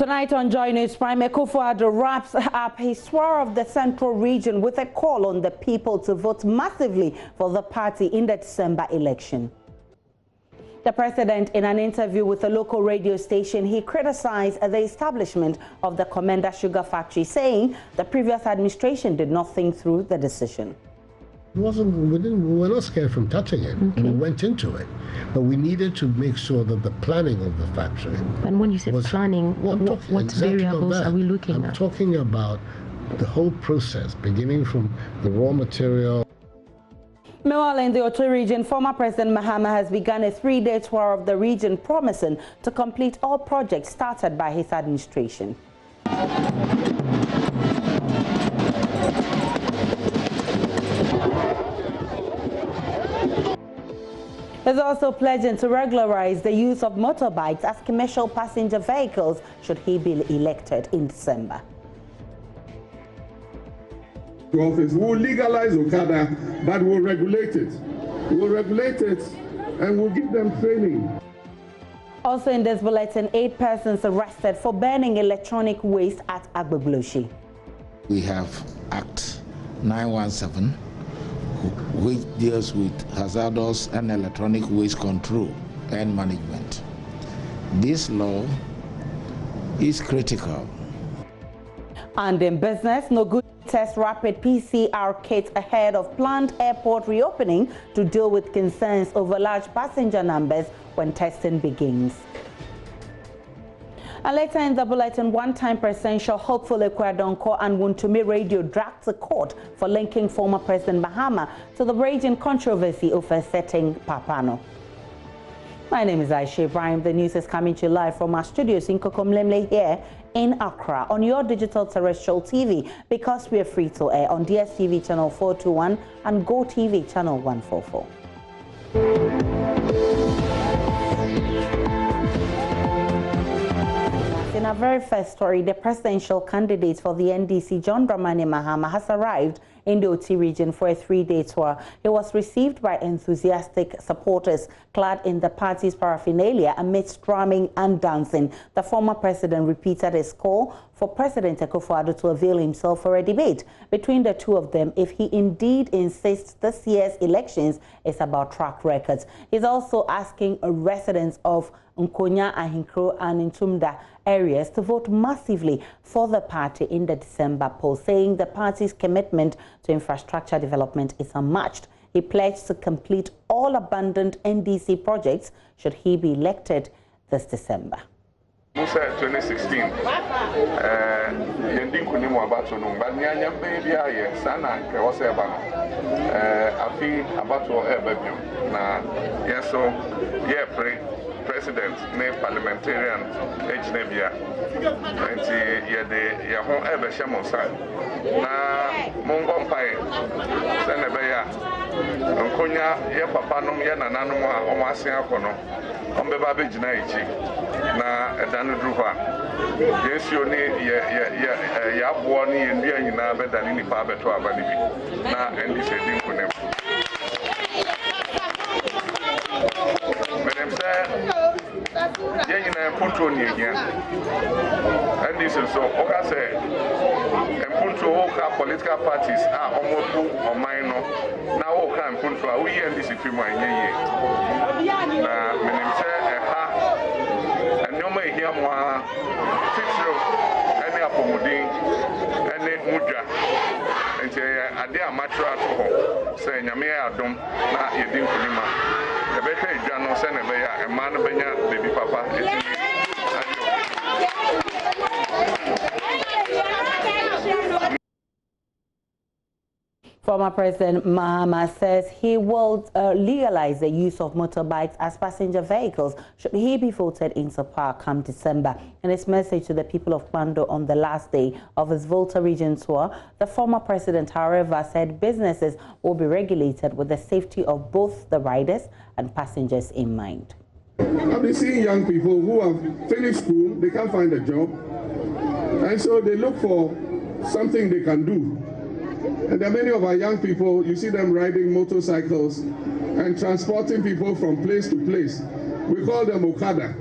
Tonight on Joy News Prime, Akufo-Addo wraps up his tour of the Central Region with a call on the people to vote massively for the party in the December election. The president, in an interview with a local radio station, he criticized the establishment of the Commenda sugar factory, saying the previous administration did not think through the decision. We were not scared from touching it. Okay. We went into it, but we needed to make sure that the planning of the factory. And when you say planning, what exactly variables are we looking at? I'm talking about the whole process, beginning from the raw material. Meanwhile, in the Volta Region, former President Mahama has begun a 3-day tour of the region, promising to complete all projects started by his administration. He's also pledging to regularize the use of motorbikes as commercial passenger vehicles should he be elected in December. The office will legalize Okada, but we'll regulate it. We'll regulate it and we'll give them training. Also in this bulletin, 8 persons arrested for burning electronic waste at Agbebloshi. We have Act 917. Which deals with hazardous and electronic waste control and management. This law is critical. And in business, no good test rapid PCR kits ahead of planned airport reopening to deal with concerns over large passenger numbers when testing begins. And later in the bulletin, one-time presidential hopeful Ekwadonko and Wontumi Radio dragged to court for linking former President Mahama to the raging controversy over setting Papano. My name is Aisha Ibrahim. The news is coming to you live from our studios in Kokomlemle here in Accra on your digital terrestrial TV, because we are free to air on DSTV channel 421 and Go TV channel 144. In our very first story, the presidential candidate for the NDC, John Dramani Mahama, has arrived in the Volta region for a 3-day tour. He was received by enthusiastic supporters clad in the party's paraphernalia amidst drumming and dancing. The former president repeated his call for President Akufo-Addo to avail himself for a debate between the two of them if he indeed insists this year's elections is about track records. He's also asking residents of Nkonya, Ahinkro and Ntumda areas to vote massively for the party in the December poll, saying the party's commitment to infrastructure development is unmatched. He pledged to complete all abandoned NDC projects should he be elected this December. 2016 yendin kunimu abato no banyanya baby aye sana ke wo se ba afi abato ebabio na yeso president ne parliamentarian ejnebia enti ye ho ebe shemonsa na mongo mpai se ne be ya nkonya ye papa no ye nananom a o asen akono on be ba be gina echi na edanu druha yesio ni ye abo ni ye ndia nyina be dani ni pa beto abani bi na endi se din kunem menem se ye nyina control ni ehia endi se so oka se control ka political parties a omotu oman no na wo ka control a wo ye endi se fimu anyeye na menem se nyoma ehia mwa fitro ene apomudin ene mudwa enti ade amatra to ho se nyame adom na yedin kunima ebehwe edwa no se ne be ya ema no benya baby papa etini Former President Mahama says he will legalize the use of motorbikes as passenger vehicles should he be voted into power come December. In his message to the people of Bando on the last day of his Volta Region tour, the former president, however, said businesses will be regulated with the safety of both the riders and passengers in mind. I've been seeing young people who have finished school, they can't find a job, and so they look for something they can do. And there are many of our young people, you see them riding motorcycles and transporting people from place to place. We call them Okada.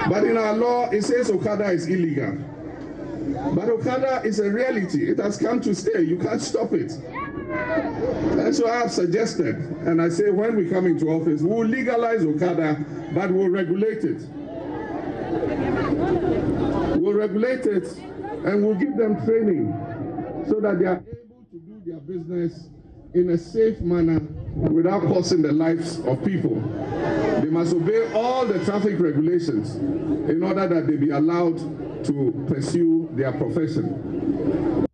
But in our law, it says Okada is illegal. But Okada is a reality. It has come to stay. You can't stop it. That's what I have suggested. And I say when we come into office, we'll legalize Okada, but we'll regulate it. We'll regulate it and we'll give them training so that they are able to do their business in a safe manner without causing the lives of people. They must obey all the traffic regulations in order that they be allowed to pursue their profession.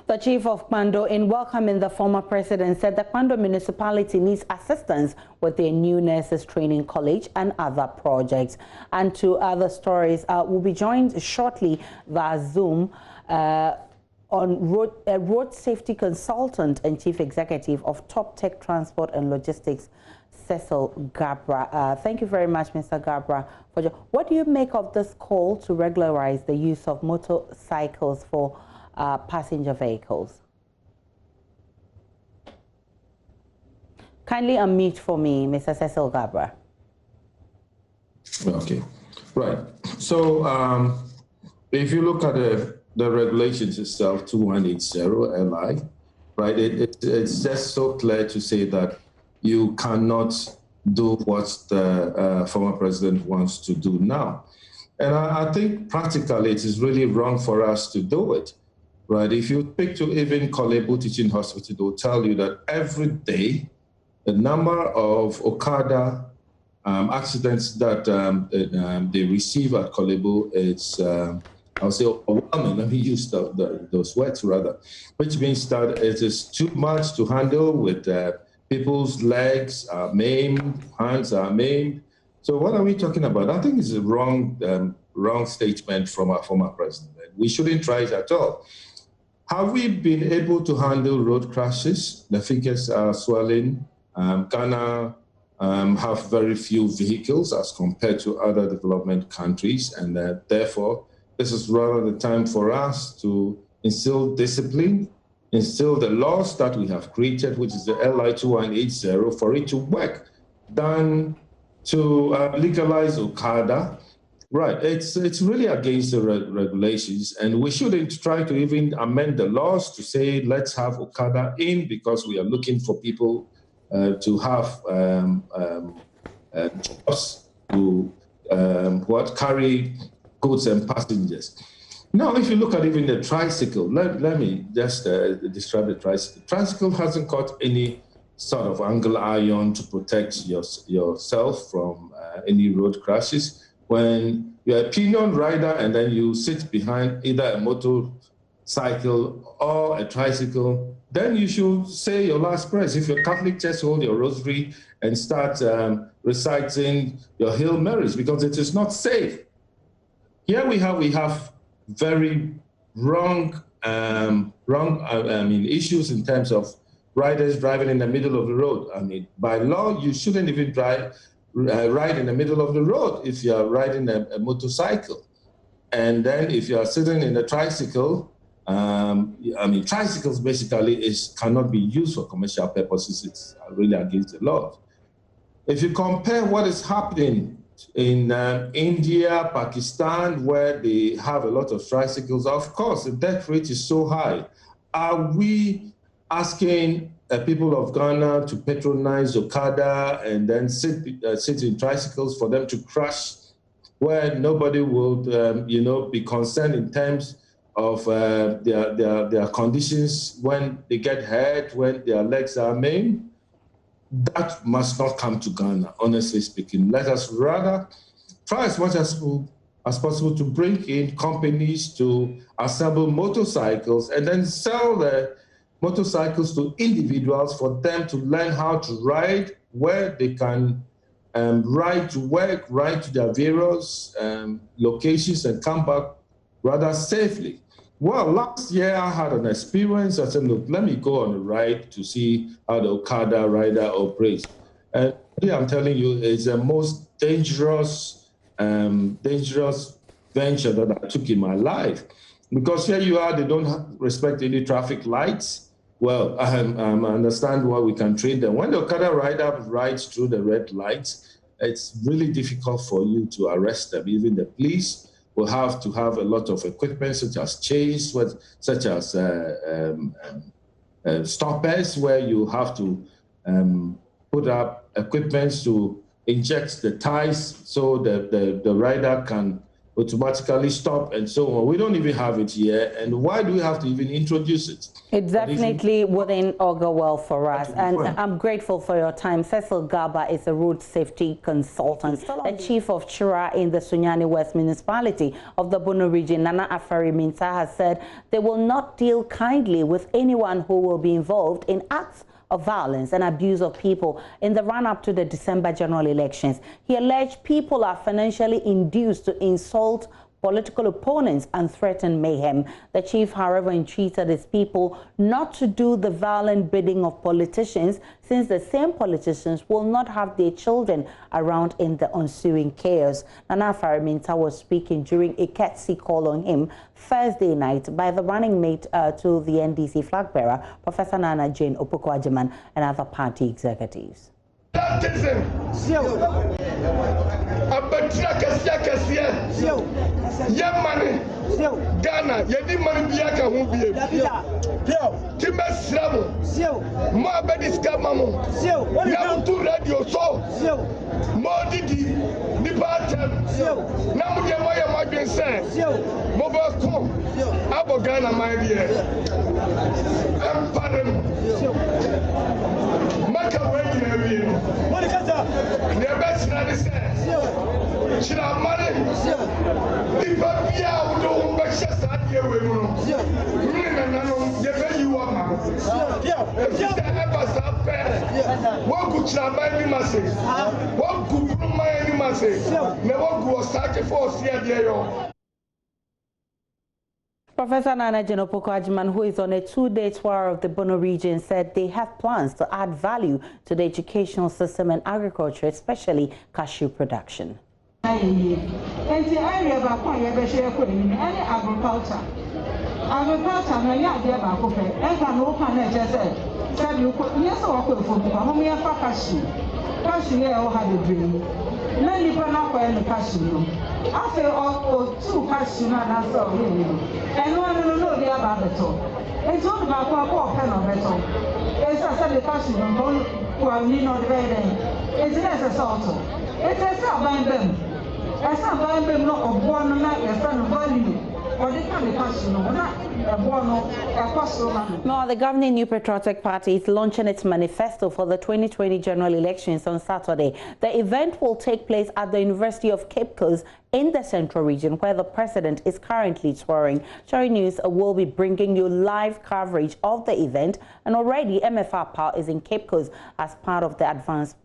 The chief of Kwando, in welcoming the former president, said the Kwando municipality needs assistance with their new nurses training college and other projects. And to other stories, we'll be joined shortly via Zoom on road safety consultant and chief executive of Top Tech Transport and Logistics, Cecil Gabra. Thank you very much, Mr. Gabra. What do you make of this call to regularize the use of motorcycles for passenger vehicles? Kindly unmute for me, Mr. Cecil Gabra. Okay, right. So if you look at the regulations itself, 2180 LI, right, it's just so clear to say that you cannot do what the former president wants to do now. And I think practically it is really wrong for us to do it, right? If you speak to even Kolebu Teaching Hospital, they'll tell you that every day, the number of Okada accidents that they receive at Kolebu is, I'll say, overwhelming. Let me use those words rather, which means that it is too much to handle with people's legs are maimed, hands are maimed. So what are we talking about? I think it's a wrong statement from our former president. We shouldn't try it at all. Have we been able to handle road crashes? The figures are swelling. Ghana have very few vehicles as compared to other development countries, and therefore, this is rather the time for us to instill discipline, instill the laws that we have created, which is the LI 2180, for it to work, than to legalize Okada. Right, it's really against the regulations, and we shouldn't try to even amend the laws to say let's have Okada in because we are looking for people to have jobs to carry goods and passengers. Now, if you look at even the tricycle, let me just describe the tricycle. Tricycle hasn't got any sort of angle iron to protect yourself from any road crashes. When you're a pinion rider and then you sit behind either a motorcycle or a tricycle, then you should say your last prayers. If you're Catholic, just hold your rosary and start reciting your Hail Marys because it is not safe. Here we have very wrong issues in terms of riders driving in the middle of the road. I mean, by law, you shouldn't even ride in the middle of the road if you are riding a motorcycle. And then if you are sitting in a tricycle, tricycles basically cannot be used for commercial purposes. It's really against the law. If you compare what is happening in India, Pakistan, where they have a lot of tricycles, of course, the death rate is so high. Are we asking people of Ghana to patronize Okada and then sit in tricycles for them to crash, where nobody would, be concerned in terms of their conditions when they get hurt, when their legs are maimed? That must not come to Ghana, honestly speaking. Let us rather try as much as possible to bring in companies to assemble motorcycles and then sell the motorcycles to individuals for them to learn how to ride, where they can ride to work, ride to their various locations and come back rather safely. Well, last year I had an experience. I said, look, let me go on a ride to see how the Okada rider operates. And I'm telling you, it's the most dangerous venture that I took in my life. Because here you are, they don't respect any traffic lights. Well, I understand why we can treat them. When the Okada rider rides through the red lights, it's really difficult for you to arrest them. Even the police will have to have a lot of equipment, such as chains, such as stoppers, where you have to put up equipment to inject the ties so that the rider can automatically stop and so on. We don't even have it here. And why do we have to even introduce it? It definitely wouldn't augur well for us. And I'm grateful for your time. Cecil Garba is a road safety consultant, the chief of Chira in the Sunyani West municipality of the Bono region. Nana Afari Minta has said they will not deal kindly with anyone who will be involved in acts of violence and abuse of people in the run-up to the December general elections. He alleged people are financially induced to insult political opponents and threaten mayhem. The chief, however, entreated his people not to do the violent bidding of politicians, since the same politicians will not have their children around in the ensuing chaos. Nana Faraminta was speaking during a courtesy call on him Thursday night by the running mate to the NDC flag bearer, Professor Nana Jane Opoku-Agyeman, and other party executives. Ghana, yedi mani biaka hu bie. Timbe sramo. Mo abedi skamamu. Na mtu radio so. Mo didi ni batem. Na mu de moye madwense. Mo ba ko. Abo Ghana my dear. Emparem. Maka wedi na wi. Mo de kata. Ne be sra de se. Shira mane. Ni babia udo mbasha sadie we mu. Ni na no ye be yi wa ma. If you say ever sape. Wo ku chira ba ni mase. Wo ku bruma ni mase. Ne wo ku osake for sia de yo. Professor Nana Jane Opoku-Agyeman, who is on a 2-day tour of the Bono region, said they have plans to add value to the educational system and agriculture, especially cashew production. Agriculture na ya de ba ko fe e ka no pa na je se you yes o ko fo ko ho me fa cashew ye o ha de dream na ni pa na ko e cashew no afi o two cashew na so we e no de aba beto e to ba ko pe no beto e sa the cashew no ko ni no de be e ti na se so to e se sa ban bem e sa ban bem no obo no na e sa no value. No, the governing New Patriotic Party is launching its manifesto for the 2020 general elections on Saturday. The event will take place at the University of Cape Coast in the Central Region, where the president is currently touring. Cherry News will be bringing you live coverage of the event, and already MFR Power is in Cape Coast as part of the advanced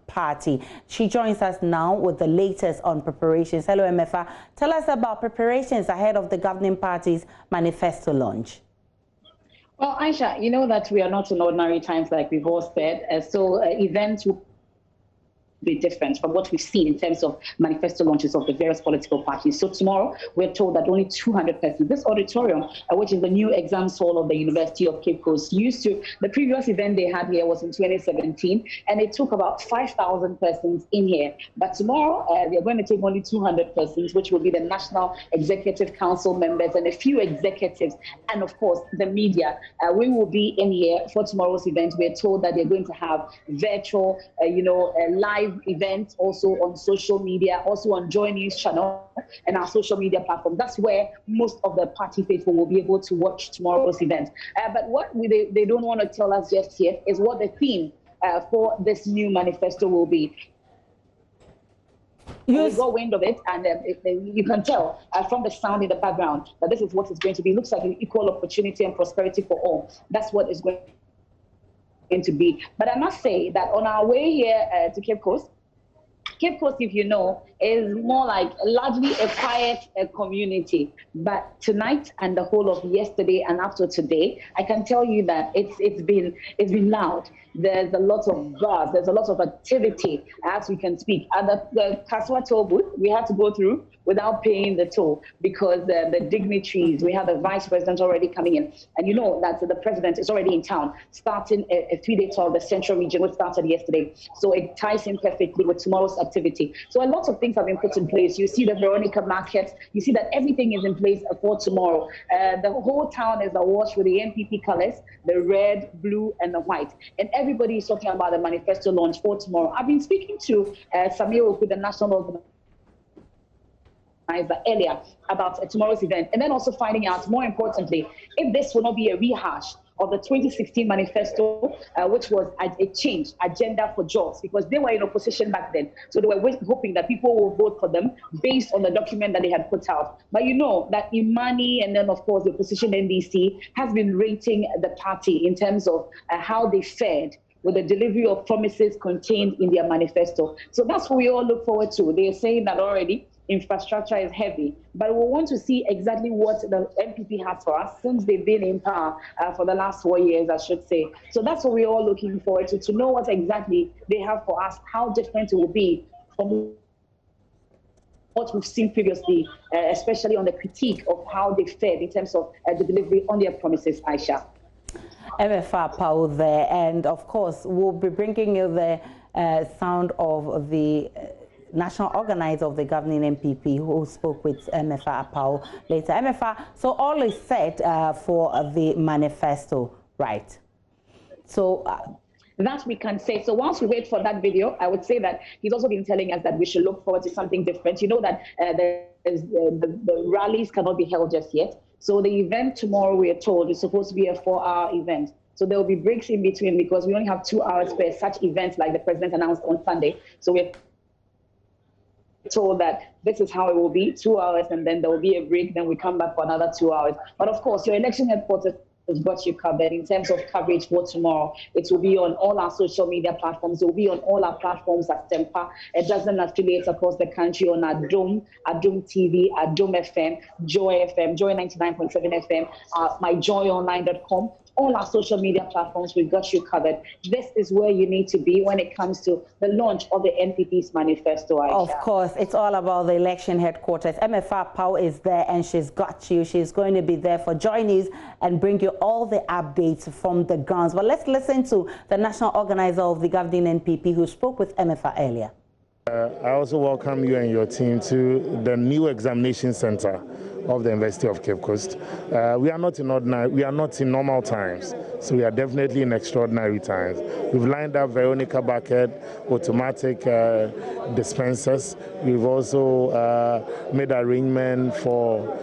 party. She joins us now with the latest on preparations. Hello, MFR. Tell us about preparations ahead of the governing party's manifesto launch. Well, Aisha, you know that we are not in ordinary times, like we've all said, so events will be different from what we've seen in terms of manifesto launches of the various political parties. So tomorrow, we're told that only 200 persons. This auditorium, which is the new exams hall of the University of Cape Coast, the previous event they had here was in 2017, and it took about 5,000 persons in here. But tomorrow, they're going to take only 200 persons, which will be the National Executive Council members and a few executives, and of course, the media. We will be in here for tomorrow's event. We're told that they're going to have virtual, live events also on social media, also on Joy News channel and our social media platform. That's where most of the party faithful will be able to watch tomorrow's event. But what they don't want to tell us just yet is what the theme for this new manifesto will be. We got wind of it, and you can tell from the sound in the background that this is what it's going to be. It looks like an equal opportunity and prosperity for all. That's what it's going to be. But I must say that on our way here to Cape Coast, if you know, is more like largely a quiet community. But tonight and the whole of yesterday and after today, I can tell you that it's been loud. There's a lot of buzz. There's a lot of activity as we can speak. At the Kaswa toll booth, we had to go through without paying the toll because the dignitaries, we have the vice president already coming in. And you know that the president is already in town, starting a 3-day tour of the Central Region, which started yesterday. So it ties in perfectly with tomorrow's activity. So a lot of things have been put in place. You see the Veronica market. You see that everything is in place for tomorrow. The whole town is awash with the MPP colors, the red, blue, and the white. And everybody is talking about the manifesto launch for tomorrow. I've been speaking to Samir Oku, the national organizer, earlier about tomorrow's event, and then also finding out, more importantly, if this will not be a rehash of the 2016 manifesto, which was a change agenda for jobs, because they were in opposition back then. So they were hoping that people will vote for them based on the document that they had put out. But you know that Imani and then, of course, the opposition NDC has been rating the party in terms of how they fared with the delivery of promises contained in their manifesto. So that's what we all look forward to. They are saying that already. Infrastructure is heavy, but we want to see exactly what the MPP has for us since they've been in power for the last 4 years, I should say. So that's what we're all looking forward to know what exactly they have for us, how different it will be from what we've seen previously, especially on the critique of how they fared in terms of the delivery on their promises, Aisha. MFA Pau there, and of course, we'll be bringing you the sound of the national organizer of the governing MPP who spoke with MFA Apau later. MFA, so all is set for the manifesto, right? So that we can say. So once we wait for that video, I would say that he's also been telling us that we should look forward to something different. You know that the rallies cannot be held just yet. So the event tomorrow, we are told, is supposed to be a 4-hour event. So there will be breaks in between because we only have 2 hours per such events like the president announced on Sunday. So we're told that this is how it will be, 2 hours, and then there will be a break, then we come back for another 2 hours. But of course, your election headquarters has got you covered in terms of coverage for tomorrow. It will be on all our social media platforms. It will be on all our platforms at Tempa. It doesn't affiliate across the country on Adom TV, Adom FM, Joy FM, Joy 99.7 FM, myjoyonline.com. All our social media platforms, we've got you covered. This is where you need to be when it comes to the launch of the MPP's manifesto, Aisha. Of course, it's all about the election headquarters. MFA Pau is there and she's got you. She's going to be there for Joy News and bring you all the updates from the grounds. But let's listen to the national organizer of the governing NPP who spoke with MFA earlier. I also welcome you and your team to the new examination center of the University of Cape Coast. We are not in normal times, so we are definitely in extraordinary times. We've lined up Veronica bucket, automatic dispensers. We've also made arrangement for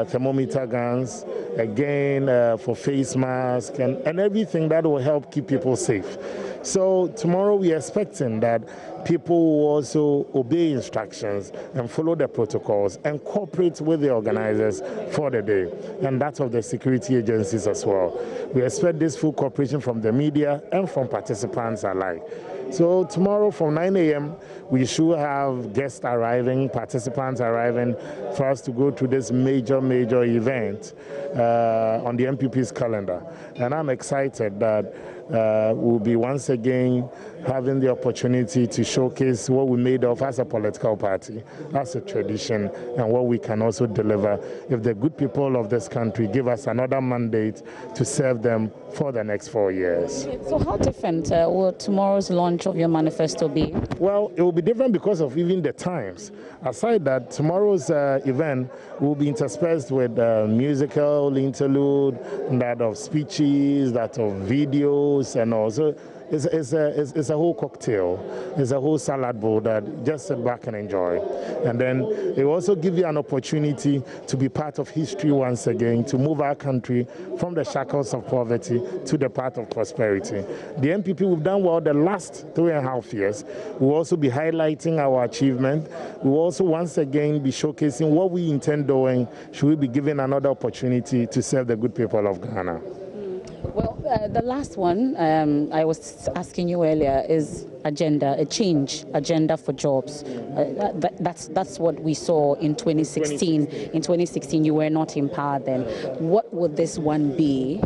thermometer guns, again for face masks and everything that will help keep people safe. So tomorrow we are expecting that people will also obey instructions and follow the protocols and cooperate with the organizers for the day, and that of the security agencies as well. We expect this full cooperation from the media and from participants alike. So tomorrow from 9 a.m. we should have guests arriving, participants arriving for us to go to this major event on the MPP's calendar. And I'm excited that we'll be once again having the opportunity to showcase what we made of as a political party, as a tradition, and what we can also deliver if the good people of this country give us another mandate to serve them for the next 4 years. So how different will tomorrow's launch of your manifesto be? Well, it will be different because of even the times. Aside that, tomorrow's event will be interspersed with musical interlude, that of speeches, that of videos, and also it's a whole cocktail. It's a whole salad bowl that just sit back and enjoy. And then it will also give you an opportunity to be part of history once again, to move our country from the shackles of poverty to the path of prosperity. The MPP, we've done well the last 3.5 years. We'll also be highlighting our achievement. We'll also once again be showcasing what we intend doing should we be given another opportunity to serve the good people of Ghana. Well, the last one I was asking you earlier is agenda, a change agenda for jobs. That's what we saw in 2016. In 2016, you were not in power then. What would this one be?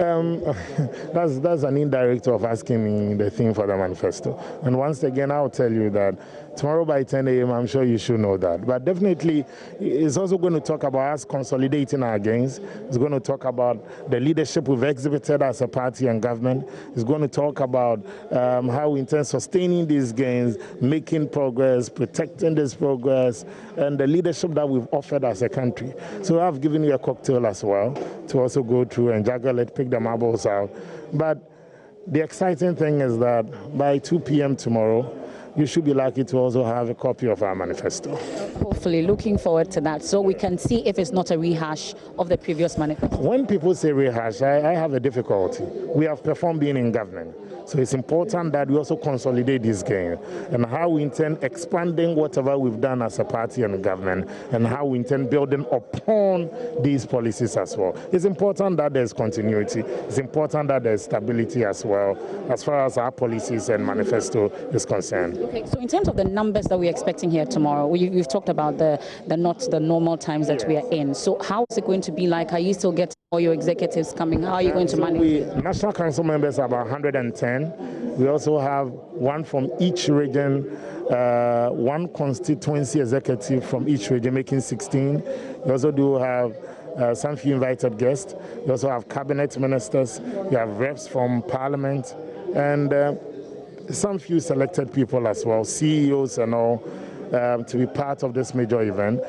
That's an indirect of asking me the theme for the manifesto. And once again, I'll tell you that tomorrow by 10 a.m., I'm sure you should know that. But definitely, it's also going to talk about us consolidating our gains. It's going to talk about the leadership we've exhibited as a party and government. It's going to talk about how we intend sustaining these gains, making progress, protecting this progress, and the leadership that we've offered as a country. So I've given you a cocktail as well to also go through and juggle it, pick the marbles out. But the exciting thing is that by 2 p.m. tomorrow, you should be lucky to also have a copy of our manifesto. Hopefully, looking forward to that, so we can see if it's not a rehash of the previous manifesto. When people say rehash, I have a difficulty. We have performed being in government. So it's important that we also consolidate this gain and how we intend expanding whatever we've done as a party and government and how we intend building upon these policies as well. It's important that there's continuity. It's important that there's stability as well as far as our policies and manifesto is concerned. Okay, so in terms of the numbers that we're expecting here tomorrow, we've talked about the not the normal times that we are in. So how is it going to be like? Are you still getting all your executives coming? How are you going to manage? National Council members are about 110. We also have one from each region, one constituency executive from each region, making 16. We also do have some few invited guests. We also have cabinet ministers. We have reps from parliament and some few selected people as well, CEOs and all, to be part of this major event.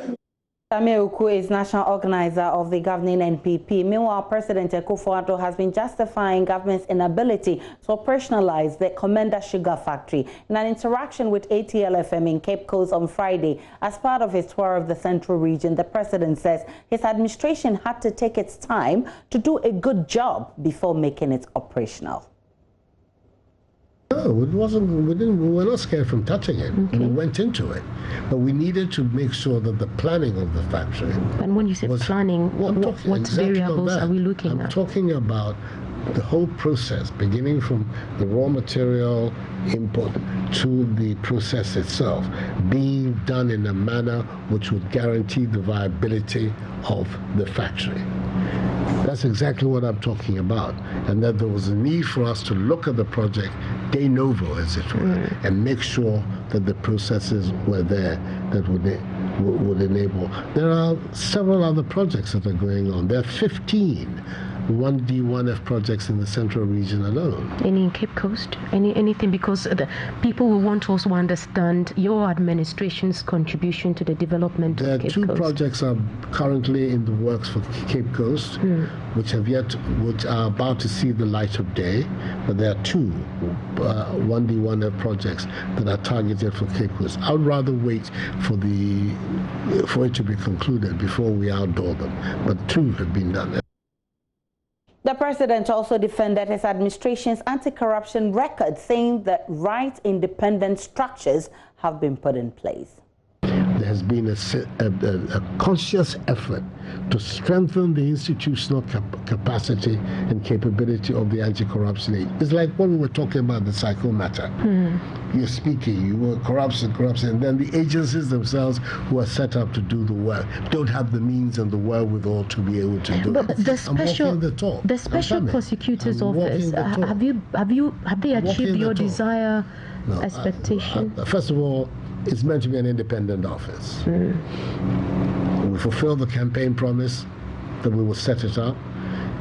Uku is national organizer of the governing NPP. Meanwhile, President Akufo-Addo has been justifying government's inability to operationalize the Commenda sugar factory. In an interaction with ATL-FM in Cape Coast on Friday, as part of his tour of the Central Region, the president says his administration had to take its time to do a good job before making it operational. No, it wasn't. We were not scared from touching it. Okay. We went into it, but we needed to make sure that the planning of the factory. And when you say planning, what exactly variables are we looking at? I'm talking about the whole process, beginning from the raw material input to the process itself, being done in a manner which would guarantee the viability of the factory. That's exactly what I'm talking about, and that there was a need for us to look at the project de novo, as it were, and make sure that the processes were there that would enable. There are several other projects that are going on. There are 15 1D, 1F projects in the Central Region alone. Any in Cape Coast? Anything? Because the people will want to also understand your administration's contribution to the development of Cape Coast. There are two projects are currently in the works for Cape Coast, which are about to see the light of day. But there are two 1D, 1F projects that are targeted for Cape Coast. I would rather wait for it to be concluded before we outdoor them. But two have been done. The president also defended his administration's anti-corruption record, saying that right independent structures have been put in place. There has been a conscious effort to strengthen the institutional capacity and capability of the anti-corruption agency. It's like what we were talking about, the psycho matter. You're speaking, you were corruption, and then the agencies themselves who are set up to do the work don't have the means and the wherewithal to be able to do it. But the special prosecutor's office, have they achieved your desire, expectation? First of all, it's meant to be an independent office. We fulfilled the campaign promise that we will set it up,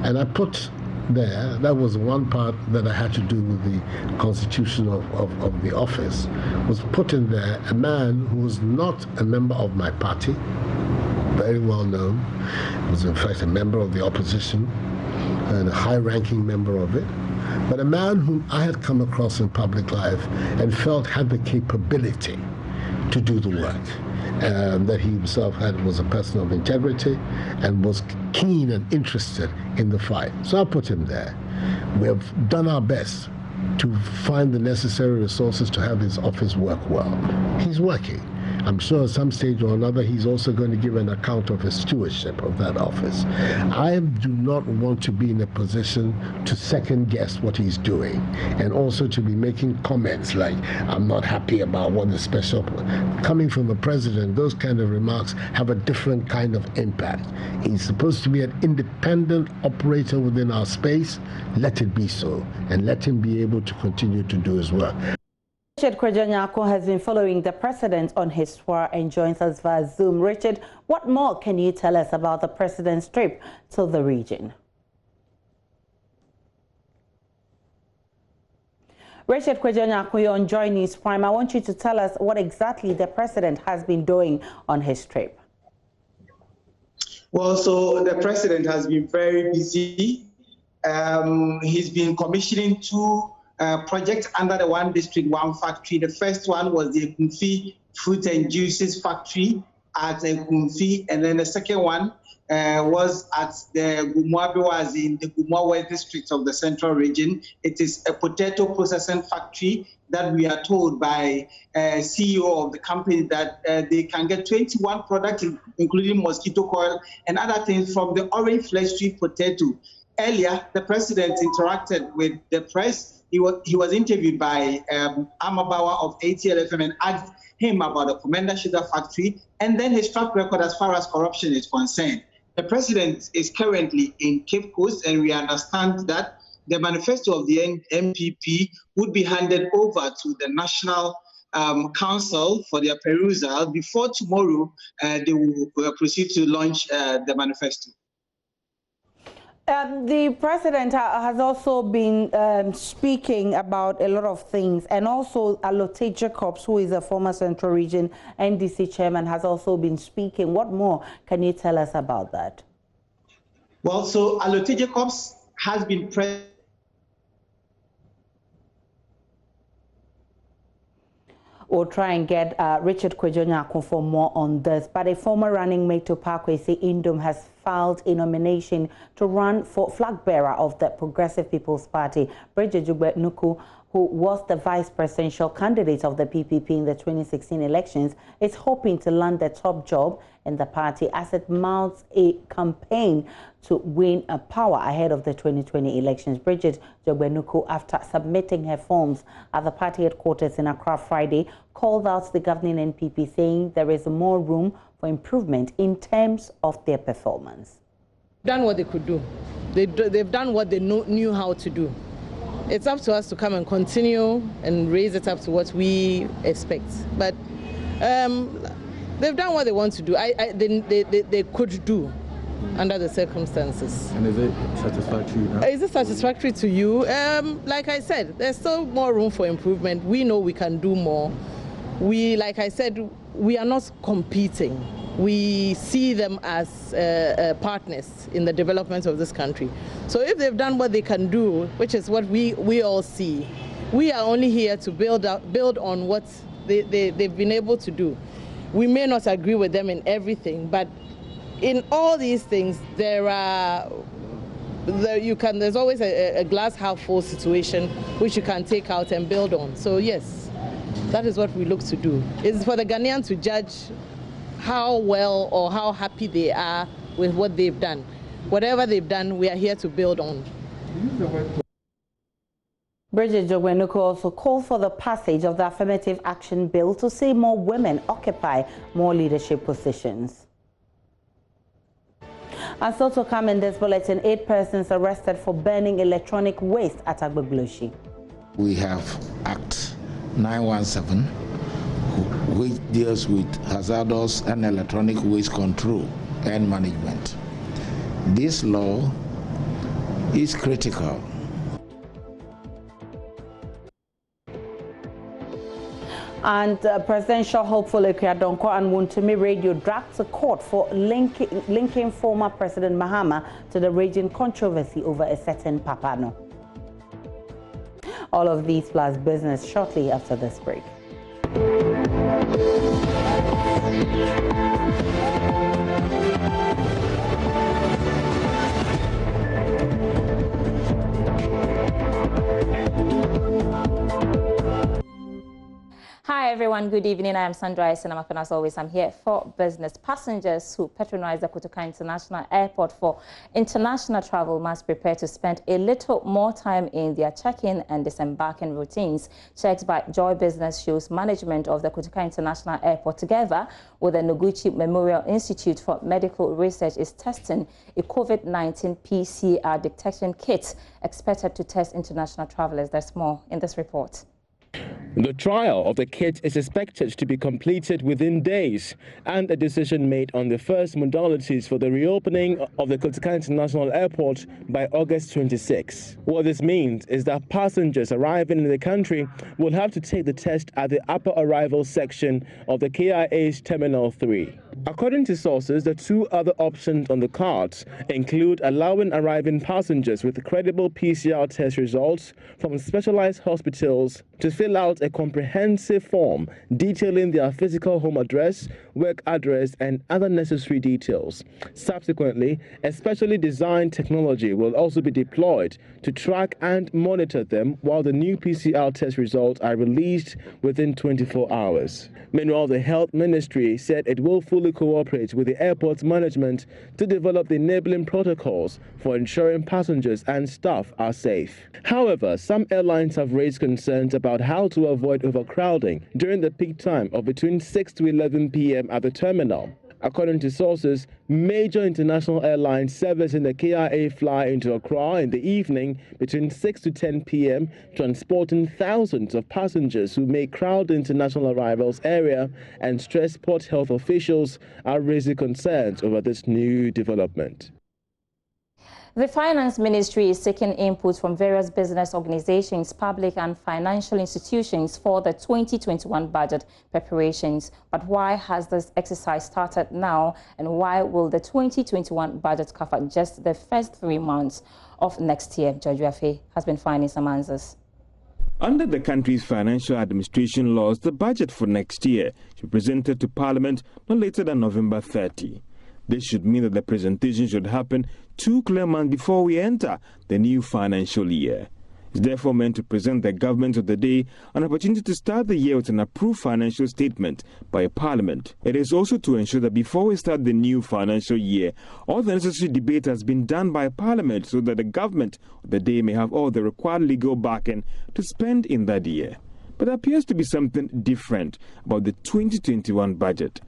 and I put there, that was one part that I had to do with the constitution of the office, was put in there a man who was not a member of my party, very well known, was in fact a member of the opposition and a high-ranking member of it, but a man whom I had come across in public life and felt had the capability to do the work, that he himself was a person of integrity and was keen and interested in the fight. So I put him there. We have done our best to find the necessary resources to have his office work well. He's working. I'm sure at some stage or another he's also going to give an account of his stewardship of that office. I do not want to be in a position to second guess what he's doing, and also to be making comments like, I'm not happy about what the special... Coming from a president, those kind of remarks have a different kind of impact. He's supposed to be an independent operator within our space. Let it be so, and let him be able to continue to do his work. Richard Kwejanyako has been following the president on his tour and joins us via Zoom. Richard, what more can you tell us about the president's trip to the region? Richard Kwejanyako, you're on Joy News Prime. I want you to tell us what exactly the president has been doing on his trip. Well, so the president has been very busy. He's been commissioning two projects under the One District, One Factory. The first one was the Kumfi Fruit and Juices Factory at Kumfi, and then the second one was at the Gumwabiwas in the Gumwa West District of the Central Region. It is a potato processing factory that we are told by CEO of the company that they can get 21 products, including mosquito coil and other things from the orange flesh tree potato. Earlier, the president interacted with the press. He was interviewed by Amabawa of ATLFM and asked him about the Commenda sugar factory and then his track record as far as corruption is concerned. The president is currently in Cape Coast, and we understand that the manifesto of the MPP would be handed over to the National Council for their perusal. Before tomorrow, they will proceed to launch the manifesto. The president has also been speaking about a lot of things, and also Alote Jacobs, who is a former Central Region NDC chairman, has also been speaking. What more can you tell us about that? Well, so Alote Jacobs has been present. We'll try and get Richard Kwejanyako for more on this. But a former running mate to Parkwesi Indom has filed a nomination to run for flag bearer of the Progressive People's Party. Bridget Nuku, who was the vice presidential candidate of the PPP in the 2016 elections, is hoping to land the top job in the party as it mounts a campaign to win a power ahead of the 2020 elections. Bridget Jogbenuku, after submitting her forms at the party headquarters in Accra Friday, called out the governing NPP, saying there is more room for improvement in terms of their performance. Done what they could do. They've done what they knew how to do. It's up to us to come and continue and raise it up to what we expect. But they've done what they want to do. They could do under the circumstances. And is it satisfactory now? Is it satisfactory to you? Like I said, there's still more room for improvement. We know we can do more. Like I said, we are not competing. We see them as partners in the development of this country. So if they've done what they can do, which is what we all see, we are only here to build on what they've been able to do. We may not agree with them in everything, but in all these things, there's always a glass half full situation which you can take out and build on. So yes, that is what we look to do. It's for the Ghanaians to judge how well or how happy they are with what they've done. Whatever they've done, we are here to build on. Bridget Jogbenuku also called for the passage of the Affirmative Action Bill to see more women occupy more leadership positions. And so to come in this bulletin, 8 persons arrested for burning electronic waste at Agbegloshi. We have Act 917, which deals with hazardous and electronic waste control and management. This law is critical. And presidential hopeful Ekriadonko and Wuntumi Radio dragged to court for linking former President Mahama to the region controversy over a certain papano. All of these plus business shortly after this break. Hi everyone, good evening. I am Sandra and as always, I'm here for business. Passengers who patronize the Kotoka International Airport for international travel must prepare to spend a little more time in their check-in and disembarking routines. Checks by Joy Business shows management of the Kotoka International Airport together with the Noguchi Memorial Institute for Medical Research is testing a COVID-19 PCR detection kit expected to test international travelers. There's more in this report. The trial of the kit is expected to be completed within days and a decision made on the first modalities for the reopening of the Kotoka International Airport by August 26. What this means is that passengers arriving in the country will have to take the test at the upper arrival section of the KIA's Terminal 3. According to sources, the two other options on the cards include allowing arriving passengers with credible PCR test results from specialized hospitals to fill out a comprehensive form detailing their physical home address, work address, and other necessary details. Subsequently, a specially designed technology will also be deployed to track and monitor them while the new PCR test results are released within 24 hours. Meanwhile, the Health Ministry said it will fully cooperate with the airport's management to develop the enabling protocols for ensuring passengers and staff are safe. However, some airlines have raised concerns about how to avoid overcrowding during the peak time of between 6 to 11 p.m. at the terminal. According to sources, major international airlines servicing the KIA fly into Accra in the evening between 6 to 10 p.m., transporting thousands of passengers who may crowd the international arrivals area, and stress port health officials are raising concerns over this new development. The Finance Ministry is seeking input from various business organizations, public and financial institutions for the 2021 budget preparations. But why has this exercise started now, and why will the 2021 budget cover just the first 3 months of next year? George Wafe has been finding some answers. Under the country's financial administration laws, the budget for next year should be presented to Parliament no later than November 30. This should mean that the presentation should happen 2 clear months before we enter the new financial year. It's therefore meant to present the government of the day an opportunity to start the year with an approved financial statement by Parliament. It is also to ensure that before we start the new financial year, all the necessary debate has been done by Parliament so that the government of the day may have all the required legal backing to spend in that year. But there appears to be something different about the 2021 budget.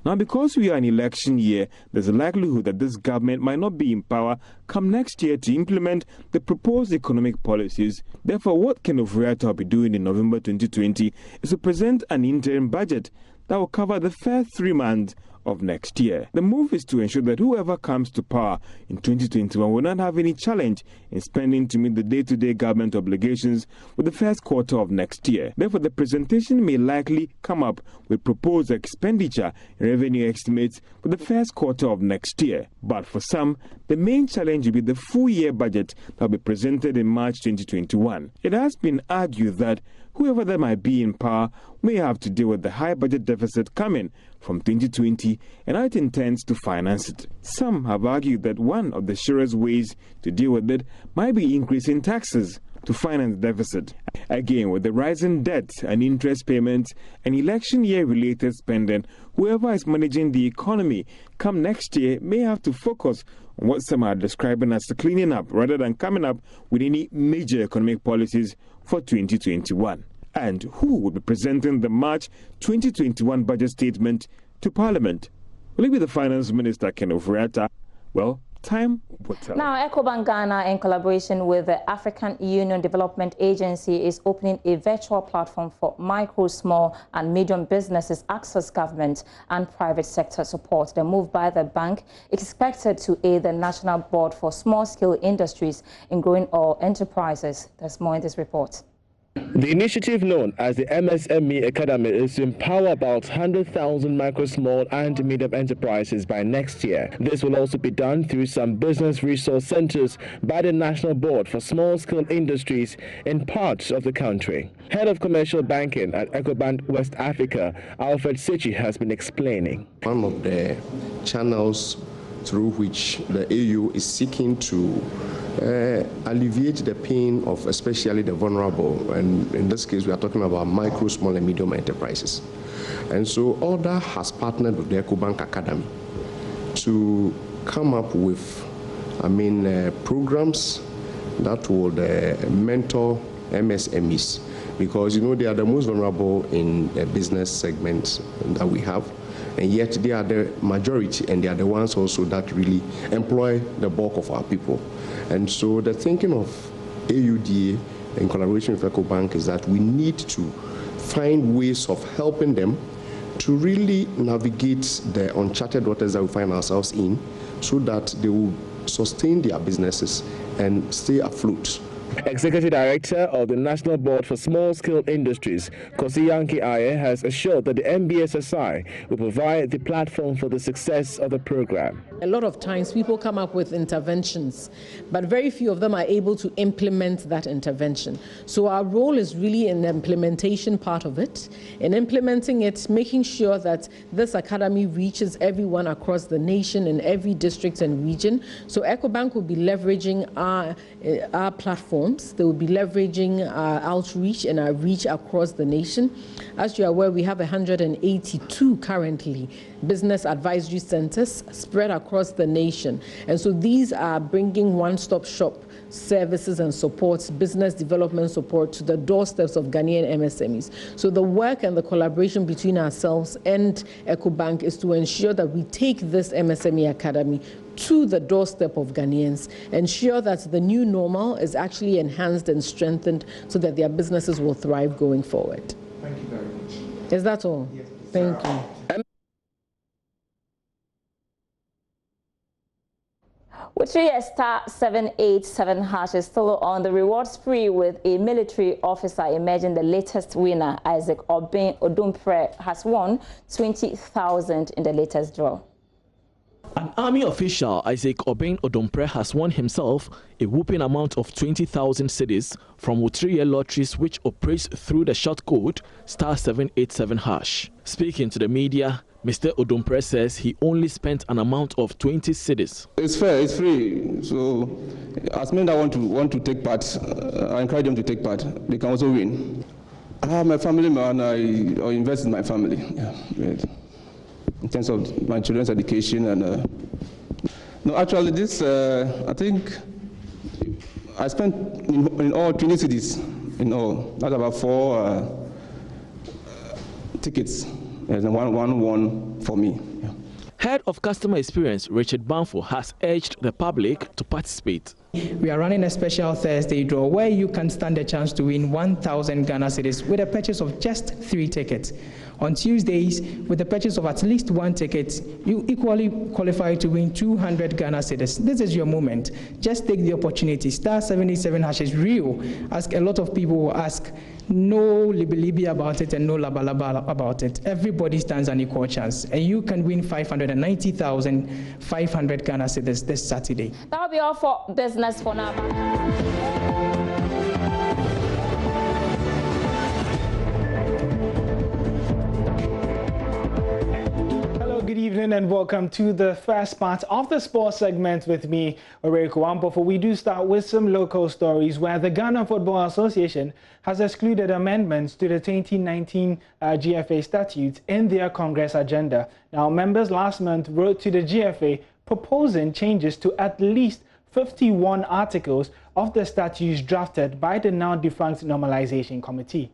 Now, because we are in election year, there's a likelihood that this government might not be in power come next year to implement the proposed economic policies. Therefore, what Ken Oforiatta will be doing in November 2020 is to present an interim budget that will cover the first 3 months of next year. The move is to ensure that whoever comes to power in 2021 will not have any challenge in spending to meet the day-to-day government obligations with the first quarter of next year. Therefore, the presentation may likely come up with proposed expenditure and revenue estimates for the first quarter of next year. But for some, the main challenge will be the full-year budget that will be presented in March 2021. It has been argued that whoever that might be in power may have to deal with the high budget deficit coming from 2020 and how it intends to finance it. Some have argued that one of the surest ways to deal with it might be increasing taxes to finance the deficit. Again, with the rising debt and interest payments and election year related spending, whoever is managing the economy come next year may have to focus on what some are describing as the cleaning up rather than coming up with any major economic policies for 2021. And who will be presenting the March 2021 budget statement to Parliament? Will it be the Finance Minister, Ken Oforiatta? Well, time will tell. Now, EcoBank Ghana, in collaboration with the African Union Development Agency, is opening a virtual platform for micro, small and medium businesses access government and private sector support. The move by the bank is expected to aid the National Board for Small-Scale Industries in growing oil enterprises. There's more in this report. The initiative, known as the MSME Academy, is to empower about 100,000 micro, small and medium enterprises by next year. This will also be done through some business resource centers by the National Board for Small-Scale Industries in parts of the country. Head of Commercial Banking at EcoBank West Africa, Alfred Sichi, has been explaining. One of the channels through which the AU is seeking to alleviate the pain of especially the vulnerable. And in this case, we are talking about micro, small, and medium enterprises. And so ORDA has partnered with the EcoBank Academy to come up with, programs that would mentor MSMEs, because they are the most vulnerable in the business segment that we have, and yet they are the majority, and they are the ones also that really employ the bulk of our people. And so the thinking of AUDA in collaboration with EcoBank is that we need to find ways of helping them to really navigate the uncharted waters that we find ourselves in, so that they will sustain their businesses and stay afloat. Executive Director of the National Board for Small-Scale Industries, Kosiyanki Aye, has assured that the NBSSI will provide the platform for the success of the program. A lot of times people come up with interventions, but very few of them are able to implement that intervention. So our role is really in the implementation part of it, in implementing it, making sure that this academy reaches everyone across the nation in every district and region. So EcoBank will be leveraging our platform. They will be leveraging our outreach and our reach across the nation. As you are aware, we have 182 currently business advisory centers spread across the nation. And so these are bringing one-stop shop services and supports, business development support to the doorsteps of Ghanaian MSMEs. So the work and the collaboration between ourselves and EcoBank is to ensure that we take this MSME Academy to the doorstep of Ghanaians, ensure that the new normal is actually enhanced and strengthened so that their businesses will thrive going forward. Thank you very much. Is that all? Yes, thank you. With star 787 hash is still on the reward spree, with a military officer emerging the latest winner. Isaac Obeng Odumpre has won 20,000 in the latest draw. An army official, Isaac Obeng Odumpre, has won himself a whooping amount of 20,000 cedis from Wutriye Lotteries, which operates through the short code star 787 hash. Speaking to the media, Mr. Odumpre says he only spent an amount of 20 cedis. It's fair, it's free. So, as men that want to take part, I encourage them to take part. They can also win. I have my family man. I invest in my family. Yeah, right. In terms of my children's education and no, actually this I think I spent in all 20 cities in all. That's about 4 tickets. There's one for me. Yeah. Head of Customer Experience Richard Banfo has urged the public to participate. We are running a special Thursday draw where you can stand a chance to win 1,000 Ghana cedis with a purchase of just 3 tickets. On Tuesdays, with the purchase of at least 1 ticket, you equally qualify to win 200 Ghana cedis. This is your moment. Just take the opportunity. Star 787 hash is real. Ask a lot of people will ask, no libi about it and no laba about it. Everybody stands an equal chance, and you can win 590,500 Ghana cedis this Saturday. That will be all for business for now. Good evening and welcome to the first part of the sports segment with me, Oreko Wampofo. We do start with some local stories where the Ghana Football Association has excluded amendments to the 2019 GFA statutes in their Congress agenda. Now, members last month wrote to the GFA proposing changes to at least 51 articles of the statutes drafted by the now defunct Normalization Committee.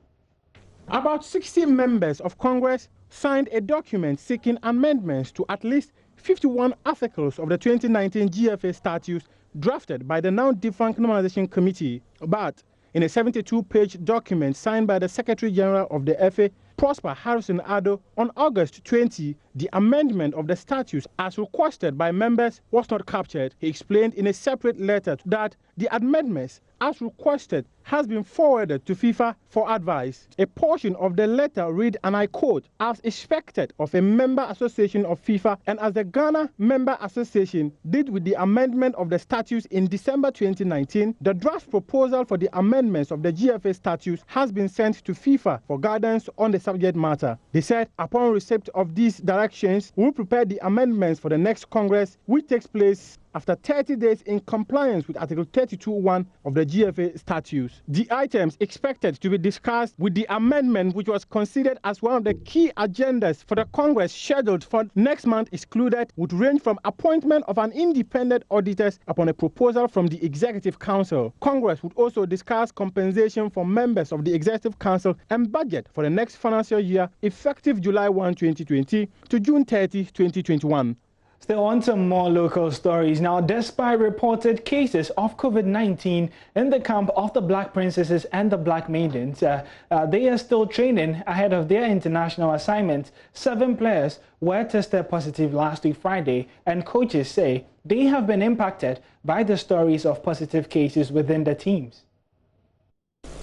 About 60 members of Congress signed a document seeking amendments to at least 51 articles of the 2019 GFA statutes drafted by the now defunct Normalization Committee. But in a 72-page document signed by the Secretary General of the FA, Prosper Harrison Addo, on August 20, the amendment of the statutes as requested by members was not captured. He explained in a separate letter that the amendments as requested has been forwarded to FIFA for advice. A portion of the letter read, and I quote, "As expected of a member association of FIFA and as the Ghana Member Association did with the amendment of the statutes in December 2019, the draft proposal for the amendments of the GFA statutes has been sent to FIFA for guidance on the subject matter." They said, upon receipt of these directions, we will prepare the amendments for the next Congress, which takes place after 30 days in compliance with Article 32(1) of the GFA statutes. The items expected to be discussed with the amendment, which was considered as one of the key agendas for the Congress scheduled for next month, excluded, would range from appointment of an independent auditors upon a proposal from the Executive Council. Congress would also discuss compensation for members of the Executive Council and budget for the next financial year, effective July 1, 2020 to June 30, 2021. Still on some more local stories. Now, despite reported cases of COVID-19 in the camp of the Black Princesses and the Black Maidens, they are still training ahead of their international assignments. 7 players were tested positive last week Friday, and coaches say they have been impacted by the stories of positive cases within the teams.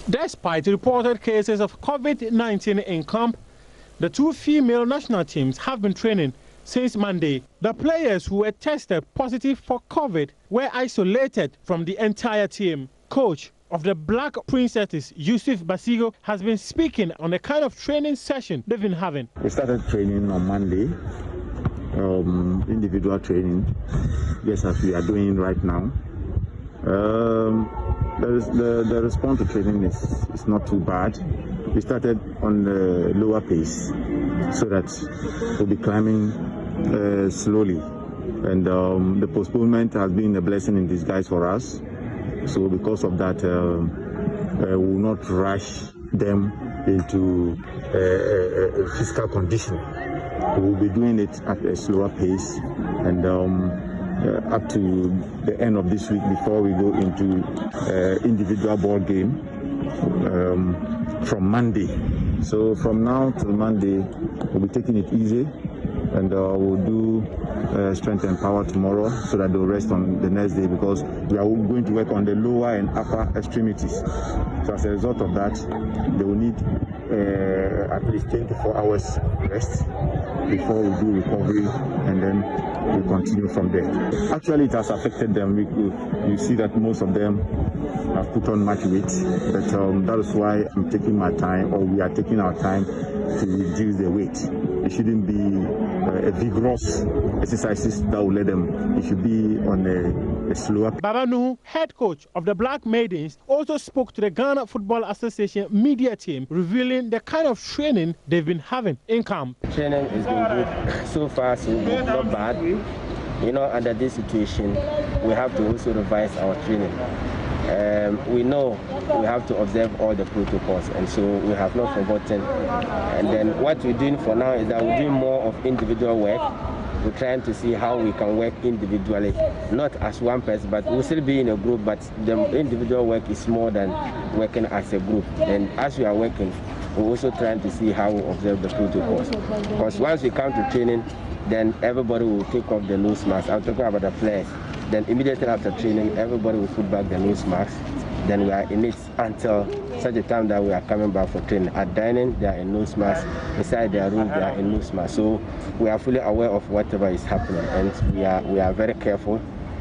Despite reported cases of COVID-19 in camp, the 2 female national teams have been training since Monday. The players who were tested positive for COVID were isolated from the entire team. Coach of the Black Princesses, Yusuf Basigo, has been speaking on the kind of training session they've been having. We started training on Monday, individual training, just as we are doing right now. The response to training is not too bad. We started on the lower pace so that we'll be climbing slowly, and the postponement has been a blessing in disguise for us. So because of that, we will not rush them into physical conditioning. We will be doing it at a slower pace, and up to the end of this week before we go into individual ball game from Monday. So from now till Monday, we'll be taking it easy, and we'll do strength and power tomorrow so that they'll rest on the next day, because we are going to work on the lower and upper extremities. So as a result of that, they will need at least 24 hours rest before we do recovery, and then we continue from there. Actually, it has affected them. You see that most of them have put on much weight, but that is why I'm taking my time, or we are taking our time to reduce the weight. It shouldn't be a vigorous exercises that will let them. It should be on a slower. Babanu, head coach of the Black Maidens, also spoke to the Ghana Football Association media team, revealing the kind of training they've been having in camp. Training has been good. So far, so good, not bad. You know, under this situation, we have to also revise our training. We know we have to observe all the protocols, and so we have not forgotten. And then what we're doing for now is that we're doing more of individual work. We're trying to see how we can work individually, not as one person, but we'll still be in a group, but the individual work is more than working as a group. And as we are working, we're also trying to see how we observe the protocols. Because once we come to training, then everybody will take off the nose mask. I'm talking about the players. Then immediately after training, everybody will put back the nose mask. Then we are in it until such a time that we are coming back for training. At dining, they are in nose mask. Inside their room, they are in nose mask. So we are fully aware of whatever is happening, and we are very careful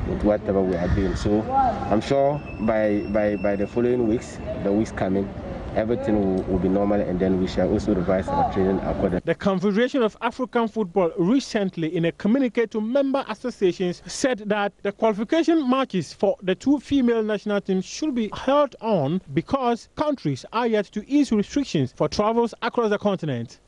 with whatever we are doing. So I'm sure by the following weeks, the weeks coming, everything will be normal, and then we shall also revise our training accordingly. The Confederation of African Football recently, in a communique to member associations, said that the qualification matches for the 2 female national teams should be held on because countries are yet to ease restrictions for travels across the continent.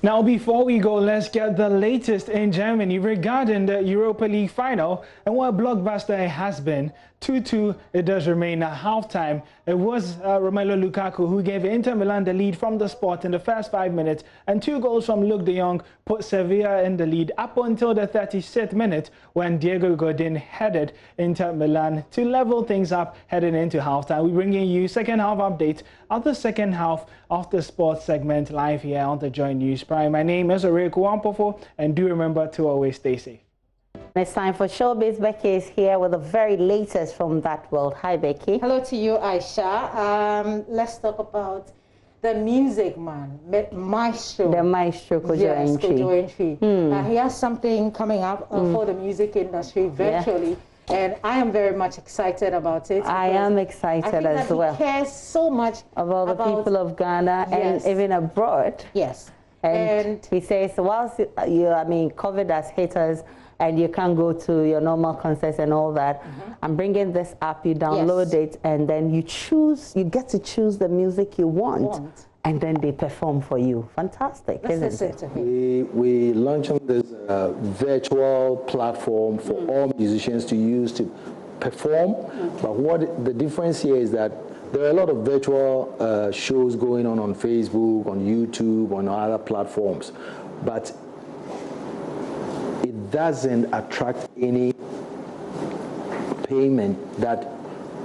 Now, before we go, let's get the latest in Germany regarding the Europa League final and what a blockbuster it has been. 2-2, it does remain at halftime. It was Romelu Lukaku who gave Inter Milan the lead from the spot in the first 5 minutes, and 2 goals from Luke de Jong put Sevilla in the lead up until the 36th minute when Diego Godin headed Inter Milan to level things up heading into halftime. We're bringing you second half updates of the second half of the sports segment live here on the Joy News Prime. My name is Oreku Wampofo, and do remember to always stay safe. And it's time for Showbiz. Becky is here with the very latest from that world. Hi, Becky. Hello to you, Aisha. Let's talk about the music man, Maestro. The Maestro Kojo Yes, Entry. Kojo Entry. He has something coming up for the music industry virtually. Yeah. And I am very much excited about it. I am excited as well. He cares so much about the people of Ghana and even abroad. Yes. And he says, whilst COVID has hit us and you can't go to your normal concerts and all that, I'm bringing this app, you download it, and then you get to choose the music you want. And then they perform for you. Fantastic, isn't it? We launched this virtual platform for all musicians to use to perform. But what the difference here is that there are a lot of virtual shows going on Facebook, on YouTube, on other platforms. But it doesn't attract any payment that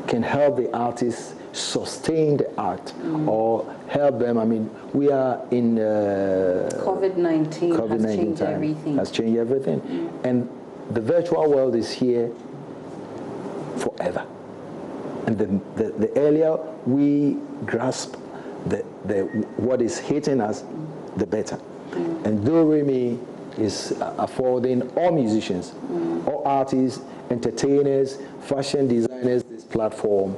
can help the artists sustain the art or help them. I mean, we are in COVID-19 has changed everything. Has changed everything. And the virtual world is here forever. And the earlier we grasp what is hitting us, the better. And Do-Re-Mi is affording all musicians, all artists, entertainers, fashion designers this platform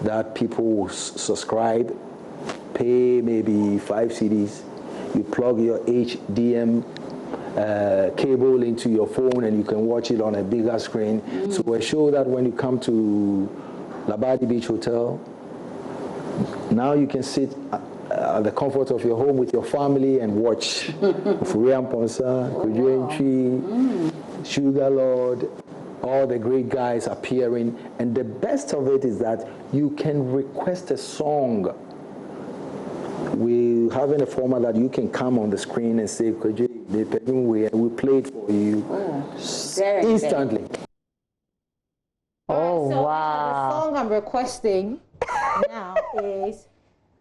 that people will subscribe, pay maybe 5 CDs, you plug your HDM cable into your phone and you can watch it on a bigger screen. So a show that when you come to Labadi Beach Hotel, now you can sit at the comfort of your home with your family and watch Furian Ponsa, Kojo Entry, Sugar Lord, all the great guys appearing. And the best of it is that you can request a song. We're having a format that you can come on the screen and say, Kojo, and we play it for you instantly. Oh, so wow. The song I'm requesting now is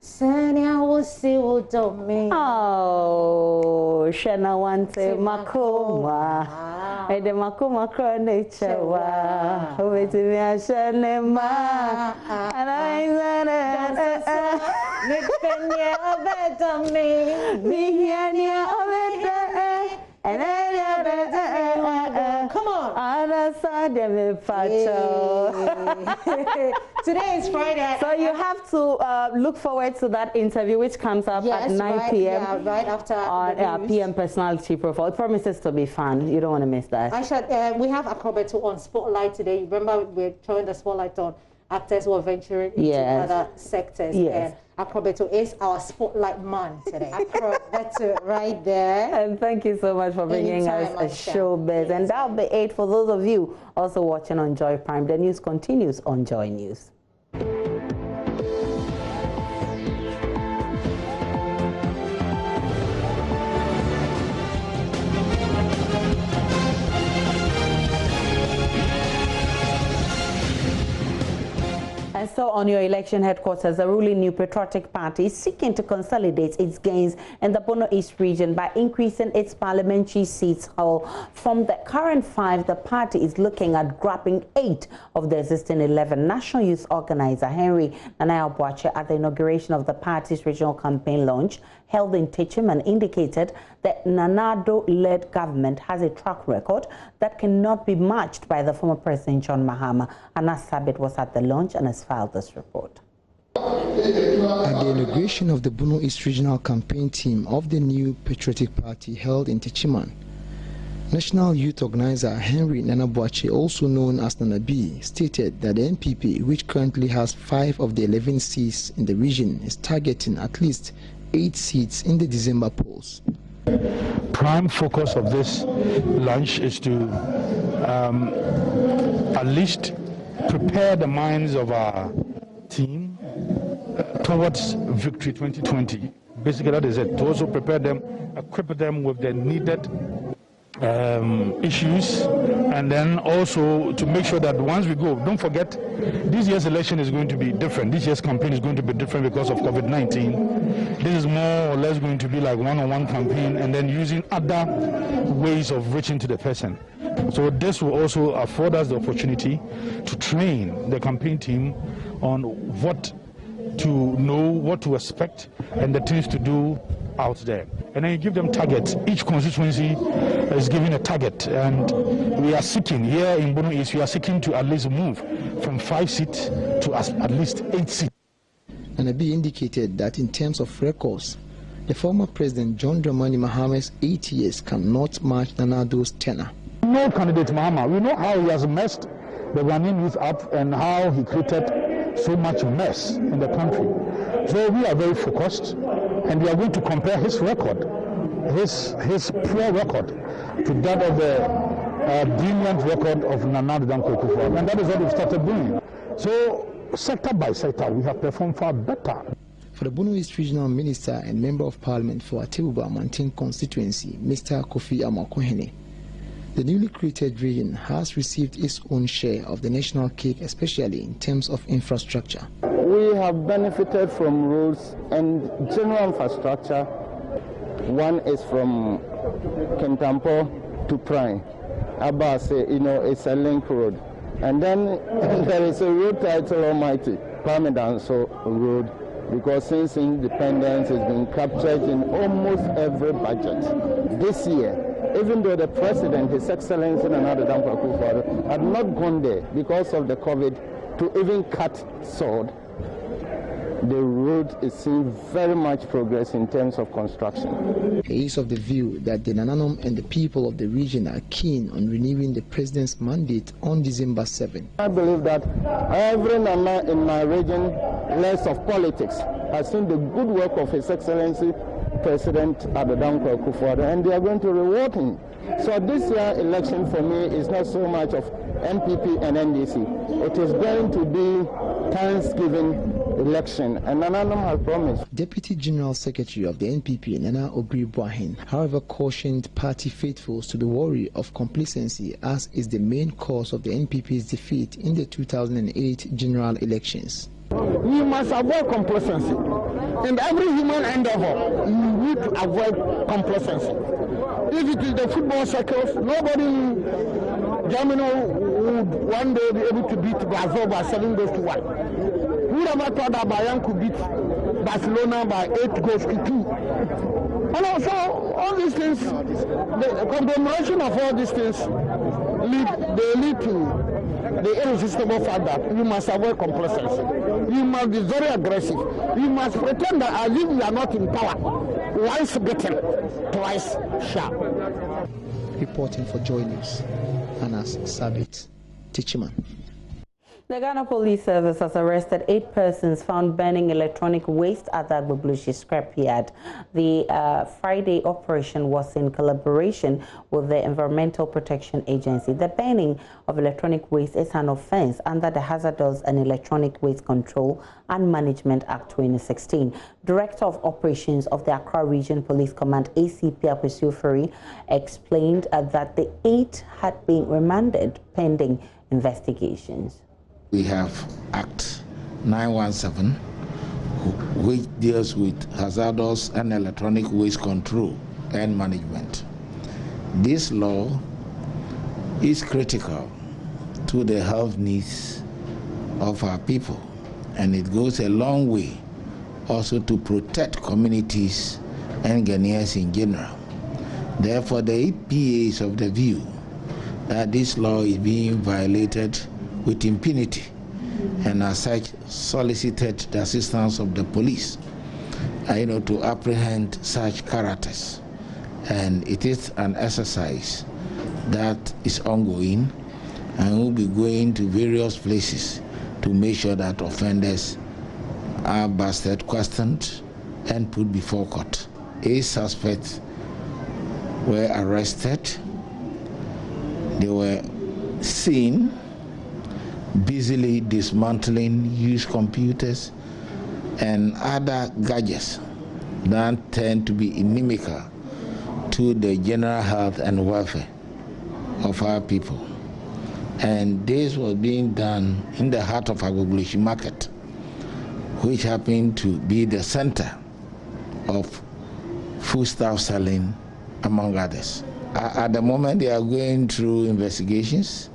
Sanya Wasi Udome. Oh, Shana Wante Makoma. Ede Makoma Krone Chewa. Oveti mi ashane ma. Nipenya Obedome. Mihenya Obedome. Come on. Today is Friday. So you have to look forward to that interview, which comes up at 9 p.m. Yeah, right after on PM Personality Profile. It promises to be fun. You don't want to miss that. We have Akrobeto on Spotlight today. Remember, we're throwing the spotlight on actors who are venturing into other sectors. Yes. Akrobeto is our spotlight man today. Akrobeto right there. And thank you so much for bringing us a Showbiz. And that'll be it for those of you also watching on Joy Prime. The news continues on Joy News. And so on your election headquarters, the ruling New Patriotic Party is seeking to consolidate its gains in the Bono East region by increasing its parliamentary seats. From the current 5, the party is looking at grabbing 8 of the existing 11. National Youth Organizer Henry Nanaya Boache at the inauguration of the party's regional campaign launch held in Techiman indicated that Nanado-led government has a track record that cannot be matched by the former President John Mahama. Anas Sabit was at the launch and has filed this report. At the inauguration of the Bono East Regional Campaign Team of the New Patriotic Party held in Techiman, National Youth Organizer Henry Nanabuache, also known as Nana B, stated that the NPP, which currently has 5 of the 11 seats in the region, is targeting at least 8 seats in the December polls. Prime focus of this launch is to at least prepare the minds of our team towards Victory 2020. Basically, that is it. To also prepare them, equip them with the needed issues, and then also to make sure that once we go, don't forget, this year's election is going to be different. This year's campaign is going to be different because of COVID-19. This is more or less going to be like one-on-one campaign, and then using other ways of reaching to the person. So this will also afford us the opportunity to train the campaign team on what to know, what to expect, and the things to do out there. And then you give them targets. Each constituency is given a target, and we are seeking here in Bono East, we are seeking to at least move from 5 seats to at least 8 seats. And it be indicated that in terms of records, the former President John Dramani Mahama's 8 years cannot match Nana Addo's tenure. No candidate Mahama, we know how he has messed the Ghanaian youth up and how he created so much mess in the country. So we are very focused, and we are going to compare his record, his poor record, to that of the brilliant record of Nana Addo Dankwa, and that is what we've started doing. So sector by sector, we have performed far better. For the Bono East Regional Minister and Member of Parliament for Atebubu Amantin constituency, Mr. Kofi Amakohene, the newly created region has received its own share of the national cake, especially in terms of infrastructure. We have benefited from roads and general infrastructure. One is from Kentampo to Prime. Abba, it's a link road. And then there is a road title Almighty, Parmedanso Road, because since independence has been captured in almost every budget. This year, even though the President, His Excellency Nana Addo Dankwa had not gone there because of the COVID to even cut sword, the road is seeing very much progress in terms of construction. He is of the view that the Nananom and the people of the region are keen on renewing the President's mandate on December 7. I believe that every Nana in my region, less of politics, has seen the good work of His Excellency President Addo Dankwa, and they are going to reward him. So this year election for me is not so much of NPP and NDC. It is going to be Thanksgiving election, and Nananom has promised. Deputy General Secretary of the NPP, Nana Obri Boahen, however, cautioned party faithfuls to be wary of complacency, as is the main cause of the NPP's defeat in the 2008 general elections. We must avoid complacency. In every human endeavor, you need to avoid complacency. If it is the football circles, nobody in Germany would one day be able to beat Brazil by 7 goals to 1. Who never thought that Bayern could beat Barcelona by 8 goals to 2? And also, all these things, the conglomeration of all these things, lead to the irresistible fact that you must avoid complacency. You must be very aggressive. You must pretend that as if you are not in power. Once bitten, twice sharp. Reporting for Joy News, Anas Sabit, Tichiman. The Ghana Police Service has arrested 8 persons found burning electronic waste at the Agbeblushi scrapyard. The Friday operation was in collaboration with the Environmental Protection Agency. The burning of electronic waste is an offense under the Hazardous and Electronic Waste Control and Management Act 2016. Director of Operations of the Accra Region Police Command, ACP Akwesuferi, explained that the 8 had been remanded pending investigations. We have Act 917, which deals with hazardous and electronic waste control and management. This law is critical to the health needs of our people, and it goes a long way also to protect communities and Ghanaians in general. Therefore, the 8 PAs of the view that this law is being violated with impunity, and as such solicited the assistance of the police to apprehend such characters. And it is an exercise that is ongoing, and we'll be going to various places to make sure that offenders are busted, questioned, and put before court. 8 suspects were arrested. They were seen busily dismantling used computers and other gadgets that tend to be inimical to the general health and welfare of our people. And this was being done in the heart of Agbogbloshie market, which happened to be the center of foodstuff selling, among others. At the moment, they are going through investigations,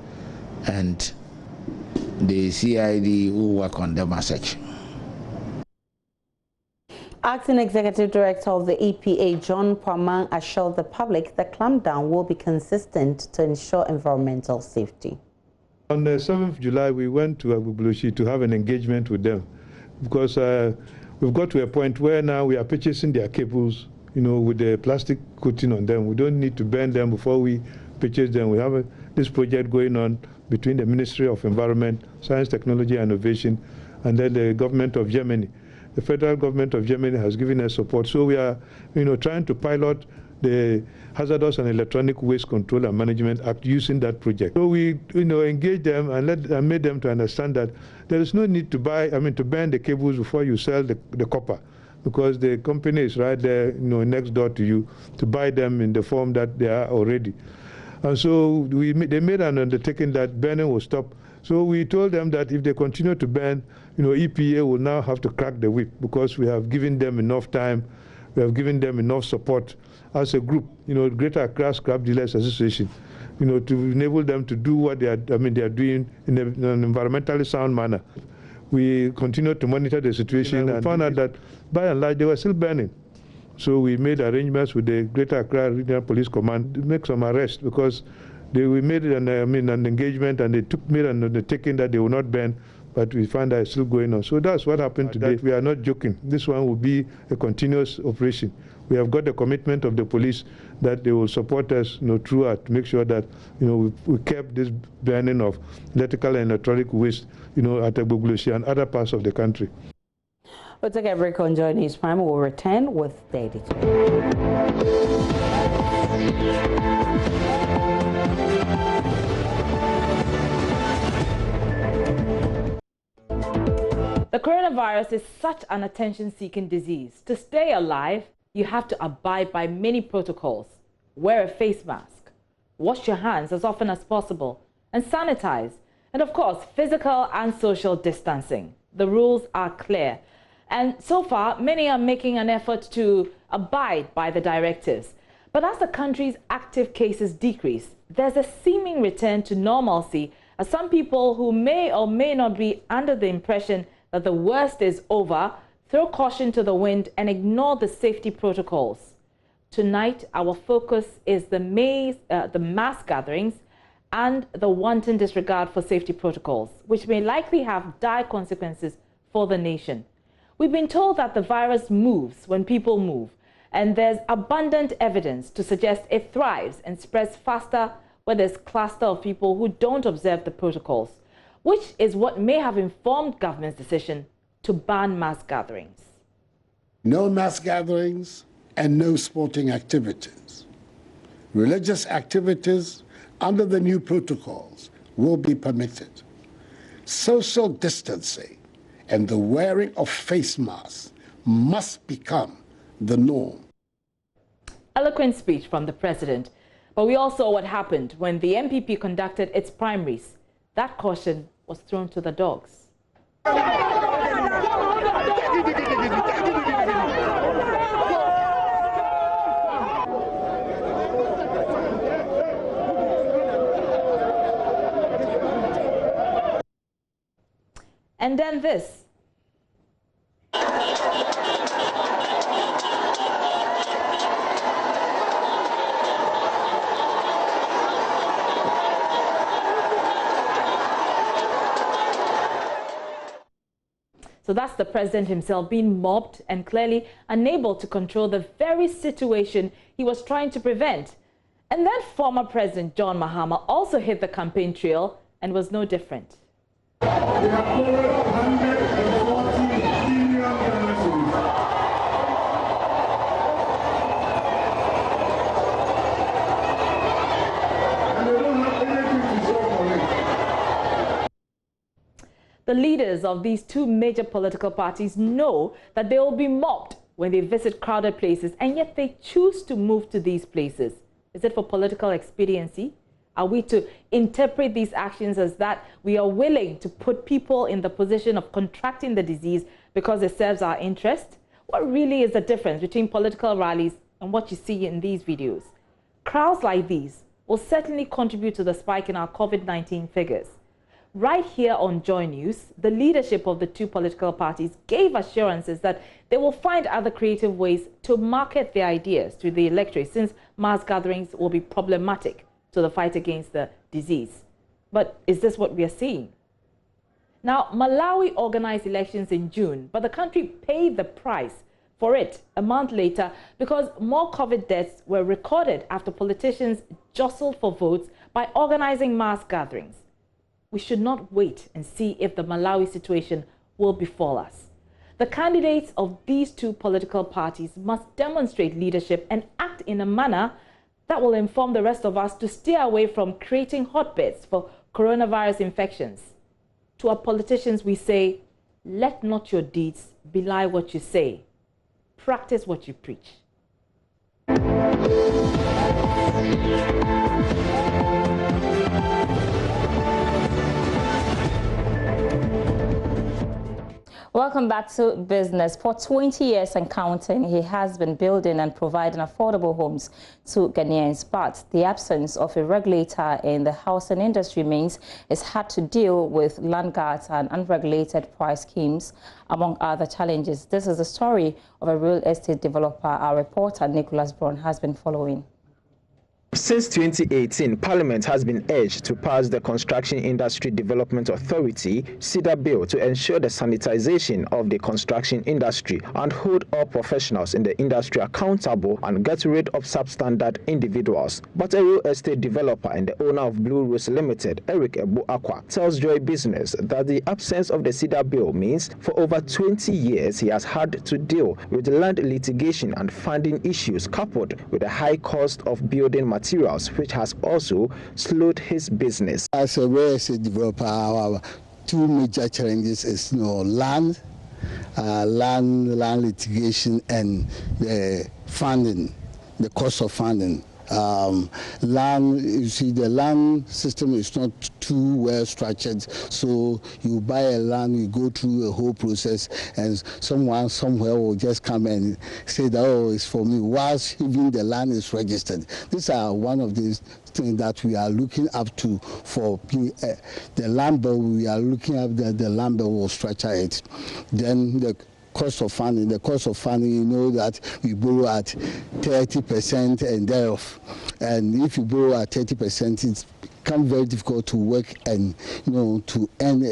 and the CID will work on them as such. Acting Executive Director of the EPA, John Kwamang, assured the public the clampdown will be consistent to ensure environmental safety. On the 7th of July, we went to Agbogbloshie to have an engagement with them, because we've got to a point where now we are purchasing their cables, you know, with the plastic coating on them. We don't need to burn them before we purchase them. We have this project going on between the Ministry of Environment, Science, Technology and Innovation, and then the government of Germany. The federal government of Germany has given us support. So we are, you know, trying to pilot the Hazardous and Electronic Waste Control and Management Act using that project. So we, you know, engage them and made them to understand that there is no need to to burn the cables before you sell the copper, because the company is right there, you know, next door to you, to buy them in the form that they are already. And so they made an undertaking that burning will stop. So we told them that if they continue to burn, you know, EPA will now have to crack the whip, because we have given them enough time, we have given them enough support as a group, you know, Greater Accra Scrap Dealers Association, you know, to enable them to do what they are doing in an environmentally sound manner. We continue to monitor the situation and found out that by and large they were still burning. So we made arrangements with the Greater Accra Regional Police Command to make some arrests, because we made an engagement, and they made an undertaking that they will not burn, but we find that it's still going on. So that's what happened today. We are not joking. This one will be a continuous operation. We have got the commitment of the police that they will support us, you know, throughout, to make sure that, you know, we kept this burning of electrical and electronic waste, you know, at Agbogbloshie and other parts of the country. We'll take a break on Joy News Prime. We'll return with the editor. The coronavirus is such an attention-seeking disease. To stay alive, you have to abide by many protocols. Wear a face mask, wash your hands as often as possible, and sanitize. And of course, physical and social distancing. The rules are clear. And so far, many are making an effort to abide by the directives. But as the country's active cases decrease, there's a seeming return to normalcy, as some people who may or may not be under the impression that the worst is over throw caution to the wind and ignore the safety protocols. Tonight, our focus is the mass gatherings and the wanton disregard for safety protocols, which may likely have dire consequences for the nation. We've been told that the virus moves when people move, and there's abundant evidence to suggest it thrives and spreads faster where there's a cluster of people who don't observe the protocols, which is what may have informed government's decision to ban mass gatherings. No mass gatherings and no sporting activities. Religious activities under the new protocols will be permitted. Social distancing and the wearing of face masks must become the norm. Eloquent speech from the president, but we all saw what happened when the MPP conducted its primaries. That caution was thrown to the dogs. And then this. So that's the president himself being mobbed and clearly unable to control the very situation he was trying to prevent. And then former President John Mahama also hit the campaign trail and was no different. The leaders of these two major political parties know that they will be mobbed when they visit crowded places, and yet they choose to move to these places? Is it for political expediency? Are we to interpret these actions as that we are willing to put people in the position of contracting the disease because it serves our interest? What really is the difference between political rallies and what you see in these videos? Crowds like these will certainly contribute to the spike in our COVID-19 figures. Right here on Joy News, the leadership of the two political parties gave assurances that they will find other creative ways to market their ideas to the electorate, since mass gatherings will be problematic to the fight against the disease. But is this what we are seeing? Now, Malawi organized elections in June, but the country paid the price for it a month later because more COVID deaths were recorded after politicians jostled for votes by organizing mass gatherings. We should not wait and see if the Malawi situation will befall us. The candidates of these two political parties must demonstrate leadership and act in a manner that will inform the rest of us to steer away from creating hotbeds for coronavirus infections. To our politicians, we say, let not your deeds belie what you say. Practice what you preach. Welcome back to Business. For 20 years and counting, he has been building and providing affordable homes to Ghanaians. But the absence of a regulator in the housing industry means it's hard to deal with land guards and unregulated price schemes, among other challenges. This is the story of a real estate developer our reporter Nicholas Braun has been following. Since 2018, Parliament has been urged to pass the Construction Industry Development Authority (SIDA) bill to ensure the sanitization of the construction industry and hold all professionals in the industry accountable and get rid of substandard individuals. But a real estate developer and the owner of Blue Rose Limited, Eric Ebu-Akwa, tells Joy Business that the absence of the SIDA bill means for over 20 years he has had to deal with land litigation and funding issues coupled with the high cost of building materials, which has also slowed his business. As a real estate developer, our two major challenges is land litigation and the funding, the cost of funding. Land, you see, the land system is not too well structured, so you buy a land, you go through a whole process, and someone somewhere will just come and say that, oh, it's for me, whilst even the land is registered. These are one of these things that we are looking up to for the land bill. We are looking up that the land bill will structure it. Then the cost of funding. The cost of funding, you know that we borrow at 30% and thereof. And if you borrow at 30%, it's become very difficult to work and to earn,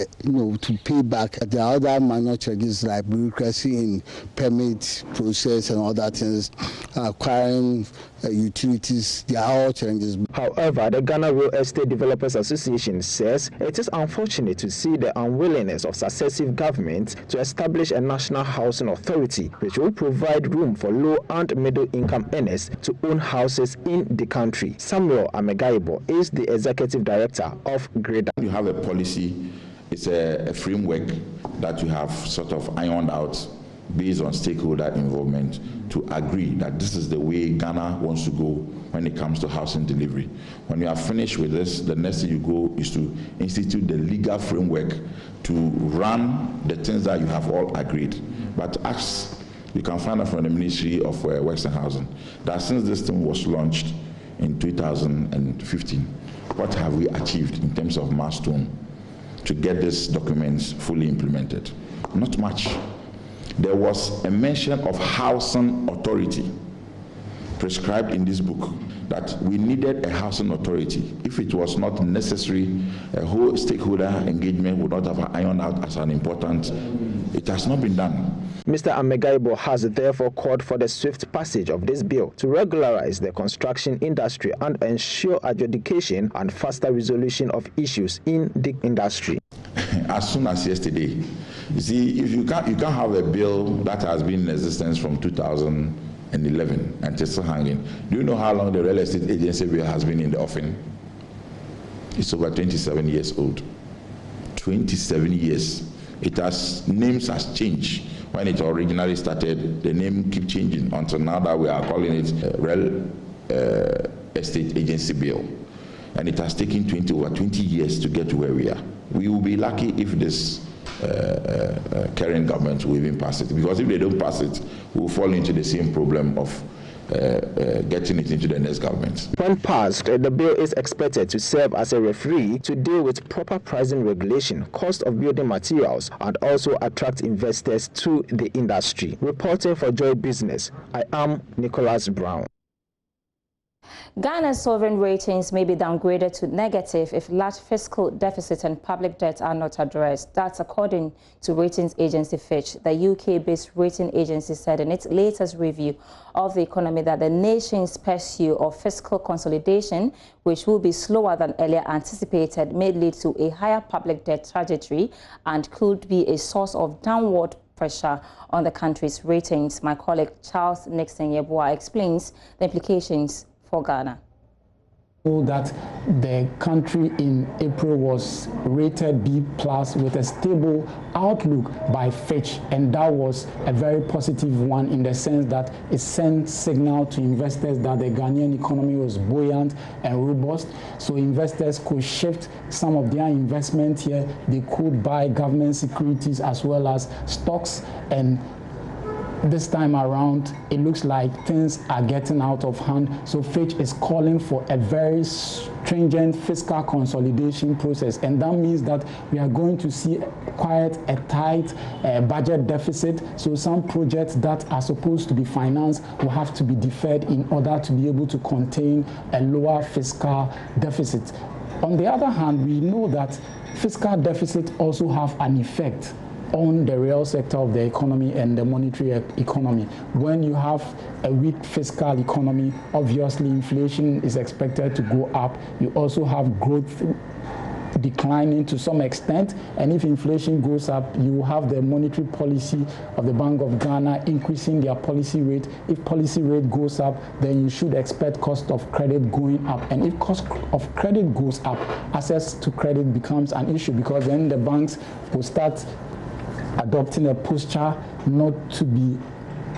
to pay back. The other minor charges like bureaucracy in permit process and other things, acquiring utilities, they are all challenges. However, the Ghana Real Estate Developers Association says it is unfortunate to see the unwillingness of successive governments to establish a national housing authority which will provide room for low and middle income earners to own houses in the country. Samuel Amegaibo is the executive director of GREDA. You have a policy, it's a framework that you have sort of ironed out based on stakeholder involvement to agree that this is the way Ghana wants to go when it comes to housing delivery. When you are finished with this, the next thing you go is to institute the legal framework to run the things that you have all agreed. But as you can find out from the Ministry of Works and Housing, that since this thing was launched in 2015, what have we achieved in terms of milestone to get these documents fully implemented? Not much. There was a mention of housing authority prescribed in this book, that we needed a housing authority. If it was not necessary, a whole stakeholder engagement would not have ironed out as an important. It has not been done. Mr. Amegaibo has therefore called for the swift passage of this bill to regularize the construction industry and ensure adjudication and faster resolution of issues in the industry. As soon as yesterday, you see, if you can't have a bill that has been in existence from 2011 and just hanging. Do you know how long the real estate agency bill has been in the offing? It's over 27 years old. 27 years. Names has changed. When it originally started, the name keep changing until now that we are calling it Real Estate Agency Bill. And it has taken over 20 years to get to where we are. We will be lucky if this current government will even pass it, because if they don't pass it, we will fall into the same problem of getting it into the next government. When passed, the bill is expected to serve as a referee to deal with proper pricing regulation, cost of building materials, and also attract investors to the industry. Reporting for Joy Business, I am Nicholas Brown. Ghana's sovereign ratings may be downgraded to negative if large fiscal deficit and public debt are not addressed. That's according to ratings agency Fitch. The UK-based rating agency said in its latest review of the economy that the nation's pursuit of fiscal consolidation, which will be slower than earlier anticipated, may lead to a higher public debt trajectory and could be a source of downward pressure on the country's ratings. My colleague Charles Nixon Yeboah explains the implications for Ghana. That the country in April was rated B+ with a stable outlook by Fitch, and that was a very positive one in the sense that it sent signal to investors that the Ghanaian economy was buoyant and robust, so investors could shift some of their investment here. They could buy government securities as well as stocks, and this time around, it looks like things are getting out of hand. So Fitch is calling for a very stringent fiscal consolidation process. And that means that we are going to see quite a tight budget deficit. So some projects that are supposed to be financed will have to be deferred in order to be able to contain a lower fiscal deficit. On the other hand, we know that fiscal deficit also have an effect on the real sector of the economy and the monetary economy. When you have a weak fiscal economy, obviously inflation is expected to go up. You also have growth declining to some extent, and if inflation goes up, you will have the monetary policy of the Bank of Ghana increasing their policy rate. If policy rate goes up, then you should expect cost of credit going up, and if cost of credit goes up, access to credit becomes an issue, because then the banks will start adopting a posture not to be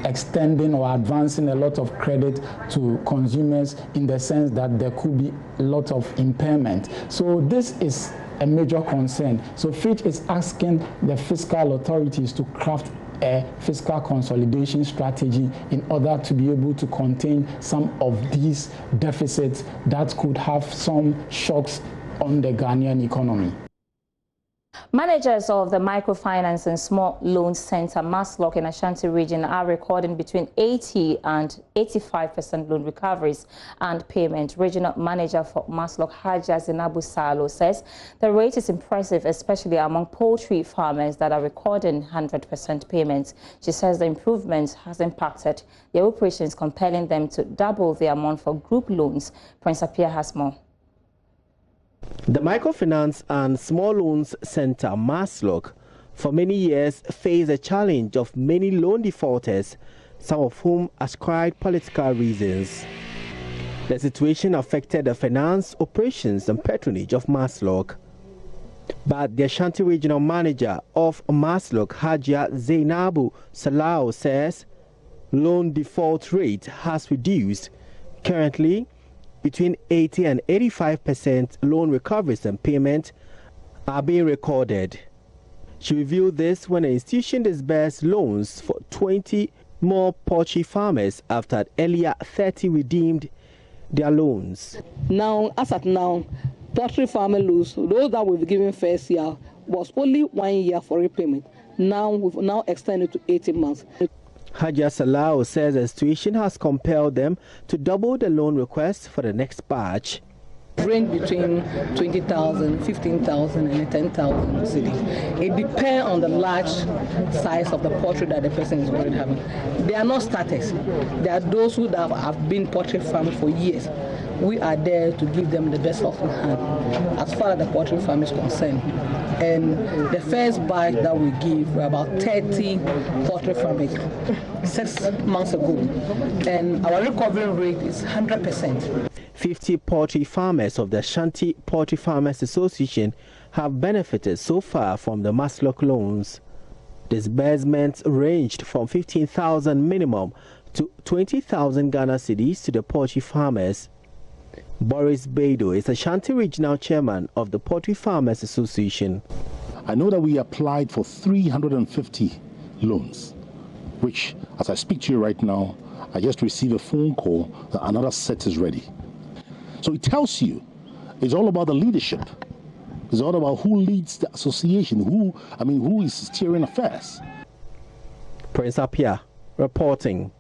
extending or advancing a lot of credit to consumers, in the sense that there could be a lot of impairment. So this is a major concern. So Fitch is asking the fiscal authorities to craft a fiscal consolidation strategy in order to be able to contain some of these deficits that could have some shocks on the Ghanaian economy. Managers of the Microfinance and Small Loans Center, MASLOC, in Ashanti region are recording between 80 and 85% loan recoveries and payment. Regional manager for MASLOC, Haja Zinabu Salo, says the rate is impressive, especially among poultry farmers that are recording 100% payments. She says the improvement has impacted their operations, compelling them to double the amount for group loans. Prince Apia has more. The Microfinance and Small Loans Center, MASLOC, for many years faced the challenge of many loan defaulters, some of whom ascribed political reasons. The situation affected the finance, operations and patronage of MASLOC. But the Ashanti Regional Manager of MASLOC, Hajia Zainabu Salau, says loan default rate has reduced. Currently, between 80 and 85% loan recoveries and payment are being recorded. She revealed this when the institution disbursed loans for 20 more poultry farmers after earlier 30 redeemed their loans. Now, as at now, poultry farmer loans, those that we've given first year, was only 1 year for repayment. Now, we've now extended to 18 months. Hajia Salau says the situation has compelled them to double the loan request for the next batch. Range between 20,000, 15,000 and 10,000 cedis. It depends on the large size of the poultry that the person is already having. They are not starters. They are those who have been poultry farming for years. We are there to give them the best helping hand as far as the poultry farm is concerned. And the first batch that we give were about 30 poultry farmers 6 months ago. And our recovery rate is 100%. 50 poultry farmers of the Ashanti Poultry Farmers Association have benefited so far from the MASLOC loans. Disbursements ranged from 15,000 minimum to 20,000 Ghana cedis to the poultry farmers. Boris Beidou is Ashanti Regional Chairman of the Poultry Farmers Association. I know that we applied for 350 loans, which, as I speak to you right now, I just received a phone call that another set is ready. So it tells you it's all about the leadership. It's all about who leads the association, who is steering affairs. Prince Apia reporting.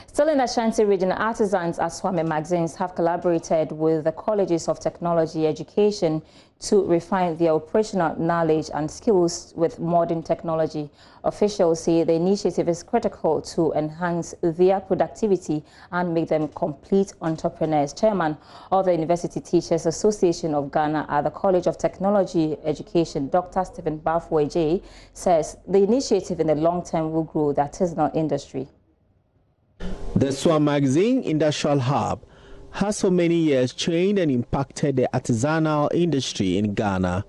Still in the Ashanti region, artisans at Swami magazines have collaborated with the colleges of technology education to refine their operational knowledge and skills with modern technology. Officials say the initiative is critical to enhance their productivity and make them complete entrepreneurs. Chairman of the University Teachers Association of Ghana at the College of Technology Education, Dr. Stephen Bafweje, says the initiative in the long term will grow the artisanal industry. The Swam Magazine Industrial Hub has for many years trained and impacted the artisanal industry in Ghana.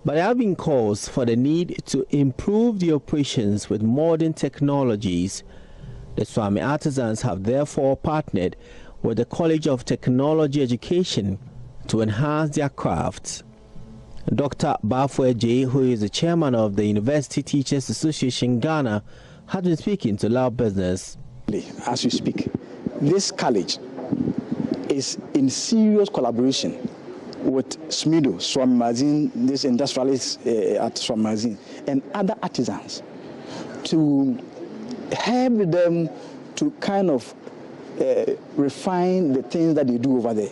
But there have been calls for the need to improve the operations with modern technologies. The Swami artisans have therefore partnered with the College of Technology Education to enhance their crafts. Dr. Bafweje, who is the chairman of the University Teachers Association Ghana, has been speaking to Loud Business. As we speak, this college is in serious collaboration with SMIDO, Swam Magazine, this industrialists at Swam Magazine, and other artisans to help them to kind of refine the things that they do over there.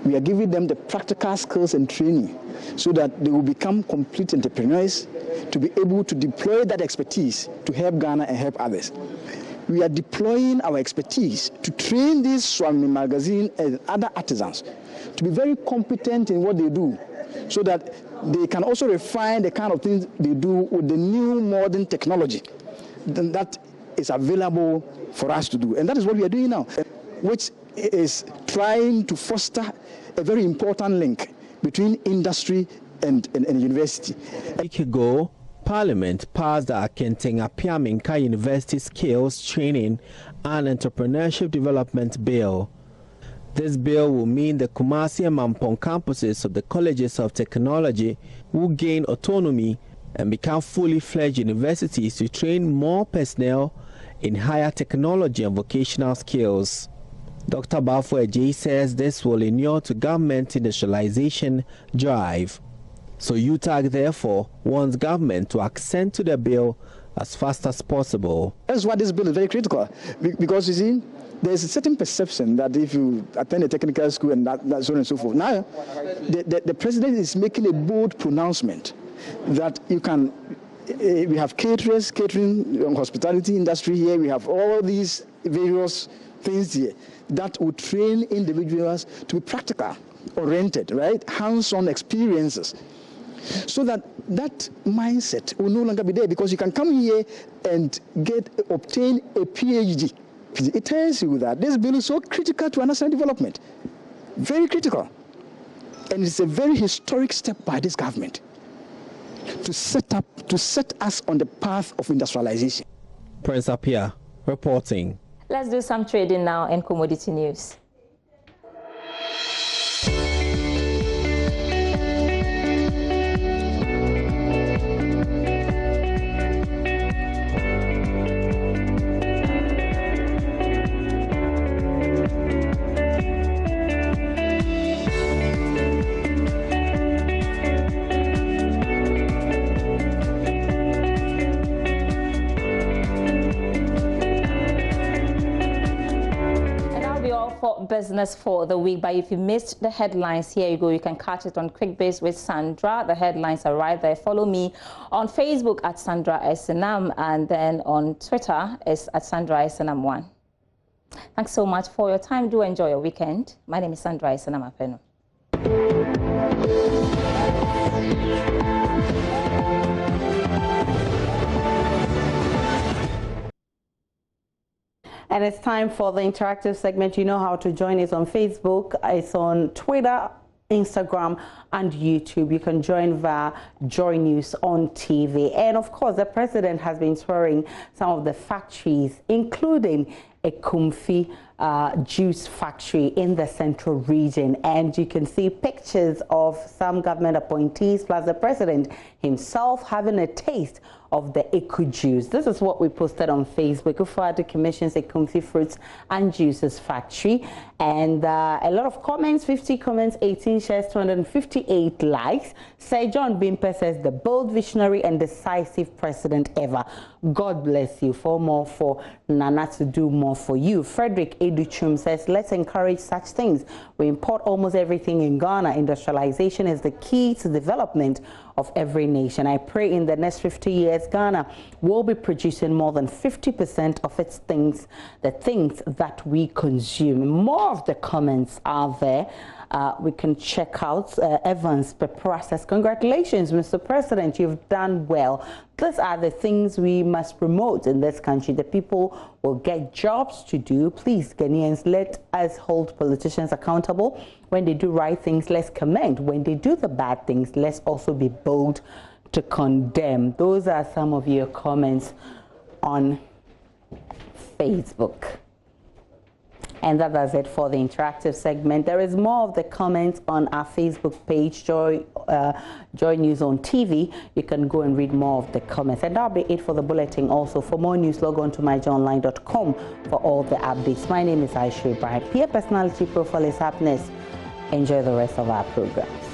We are giving them the practical skills and training so that they will become complete entrepreneurs to be able to deploy that expertise to help Ghana and help others. We are deploying our expertise to train this Swami magazine and other artisans to be very competent in what they do so that they can also refine the kind of things they do with the new modern technology that is available for us to do. And that is what we are doing now, which is trying to foster a very important link between industry and university. A week ago, Parliament passed the Akenteng Apiaminka University Skills Training and Entrepreneurship Development Bill. This bill will mean the Kumasi and Mampong campuses of the colleges of technology will gain autonomy and become fully fledged universities to train more personnel in higher technology and vocational skills. Dr. Bafweje says this will inure to government industrialization drive. So UTAG therefore wants government to accent to the bill as fast as possible. That's why this bill is very critical, because you see, there's a certain perception that if you attend a technical school and that so on and so forth. Now, the president is making a bold pronouncement that you can, we have caterers, catering, hospitality industry here, we have all these various things here that will train individuals to be practical oriented, right? Hands-on experiences. So that mindset will no longer be there, because you can come here and obtain a PhD. It tells you that this bill is so critical to national development, very critical. And it's a very historic step by this government to set us on the path of industrialization. Prince Apia reporting. Let's do some trading now in commodity news. Business for the week, but if you missed the headlines, here you go. You can catch it on Quick Base with Sandra. The headlines are right there. Follow me on Facebook at Sandra SNM, and then on Twitter is at Sandra SNM1. Thanks so much for your time. Do enjoy your weekend. My name is Sandra SNM Apeno. And it's time for the interactive segment. You know how to join us on Facebook. It's on Twitter Instagram and YouTube. You can join via Joy News on TV. And of course, the president has been touring some of the factories, including a Kumfi juice factory in the central region. And you can see pictures of some government appointees plus the president himself having a taste of the Eco juice. This is what we posted on Facebook. Ufadi commissions a Kumfi fruits and juices factory. And a lot of comments, 50 comments, 18 shares, 258 likes. Sir John Bimpe says, the bold, visionary and decisive president ever. God bless you. For more for Nana to do more for you. Frederick Educhum says, let's encourage such things. We import almost everything in Ghana. Industrialization is the key to development of every nation. I pray in the next 50 years, Ghana will be producing more than 50% of its things, the things that we consume. More of the comments are there. We can check out Evans Pepra says, congratulations, Mr. President, you've done well. These are the things we must promote in this country. The people will get jobs to do. Please, Ghanaians, let us hold politicians accountable. When they do right things, let's commend. When they do the bad things, let's also be bold to condemn. Those are some of your comments on Facebook. And that does it for the interactive segment. There is more of the comments on our Facebook page, Joy News on TV. You can go and read more of the comments. And that'll be it for the bulletin. Also, for more news, log on to myjoyonline.com for all the updates. My name is Aisha Ibrahim. Peer Personality Profile is Happiness. Enjoy the rest of our programs.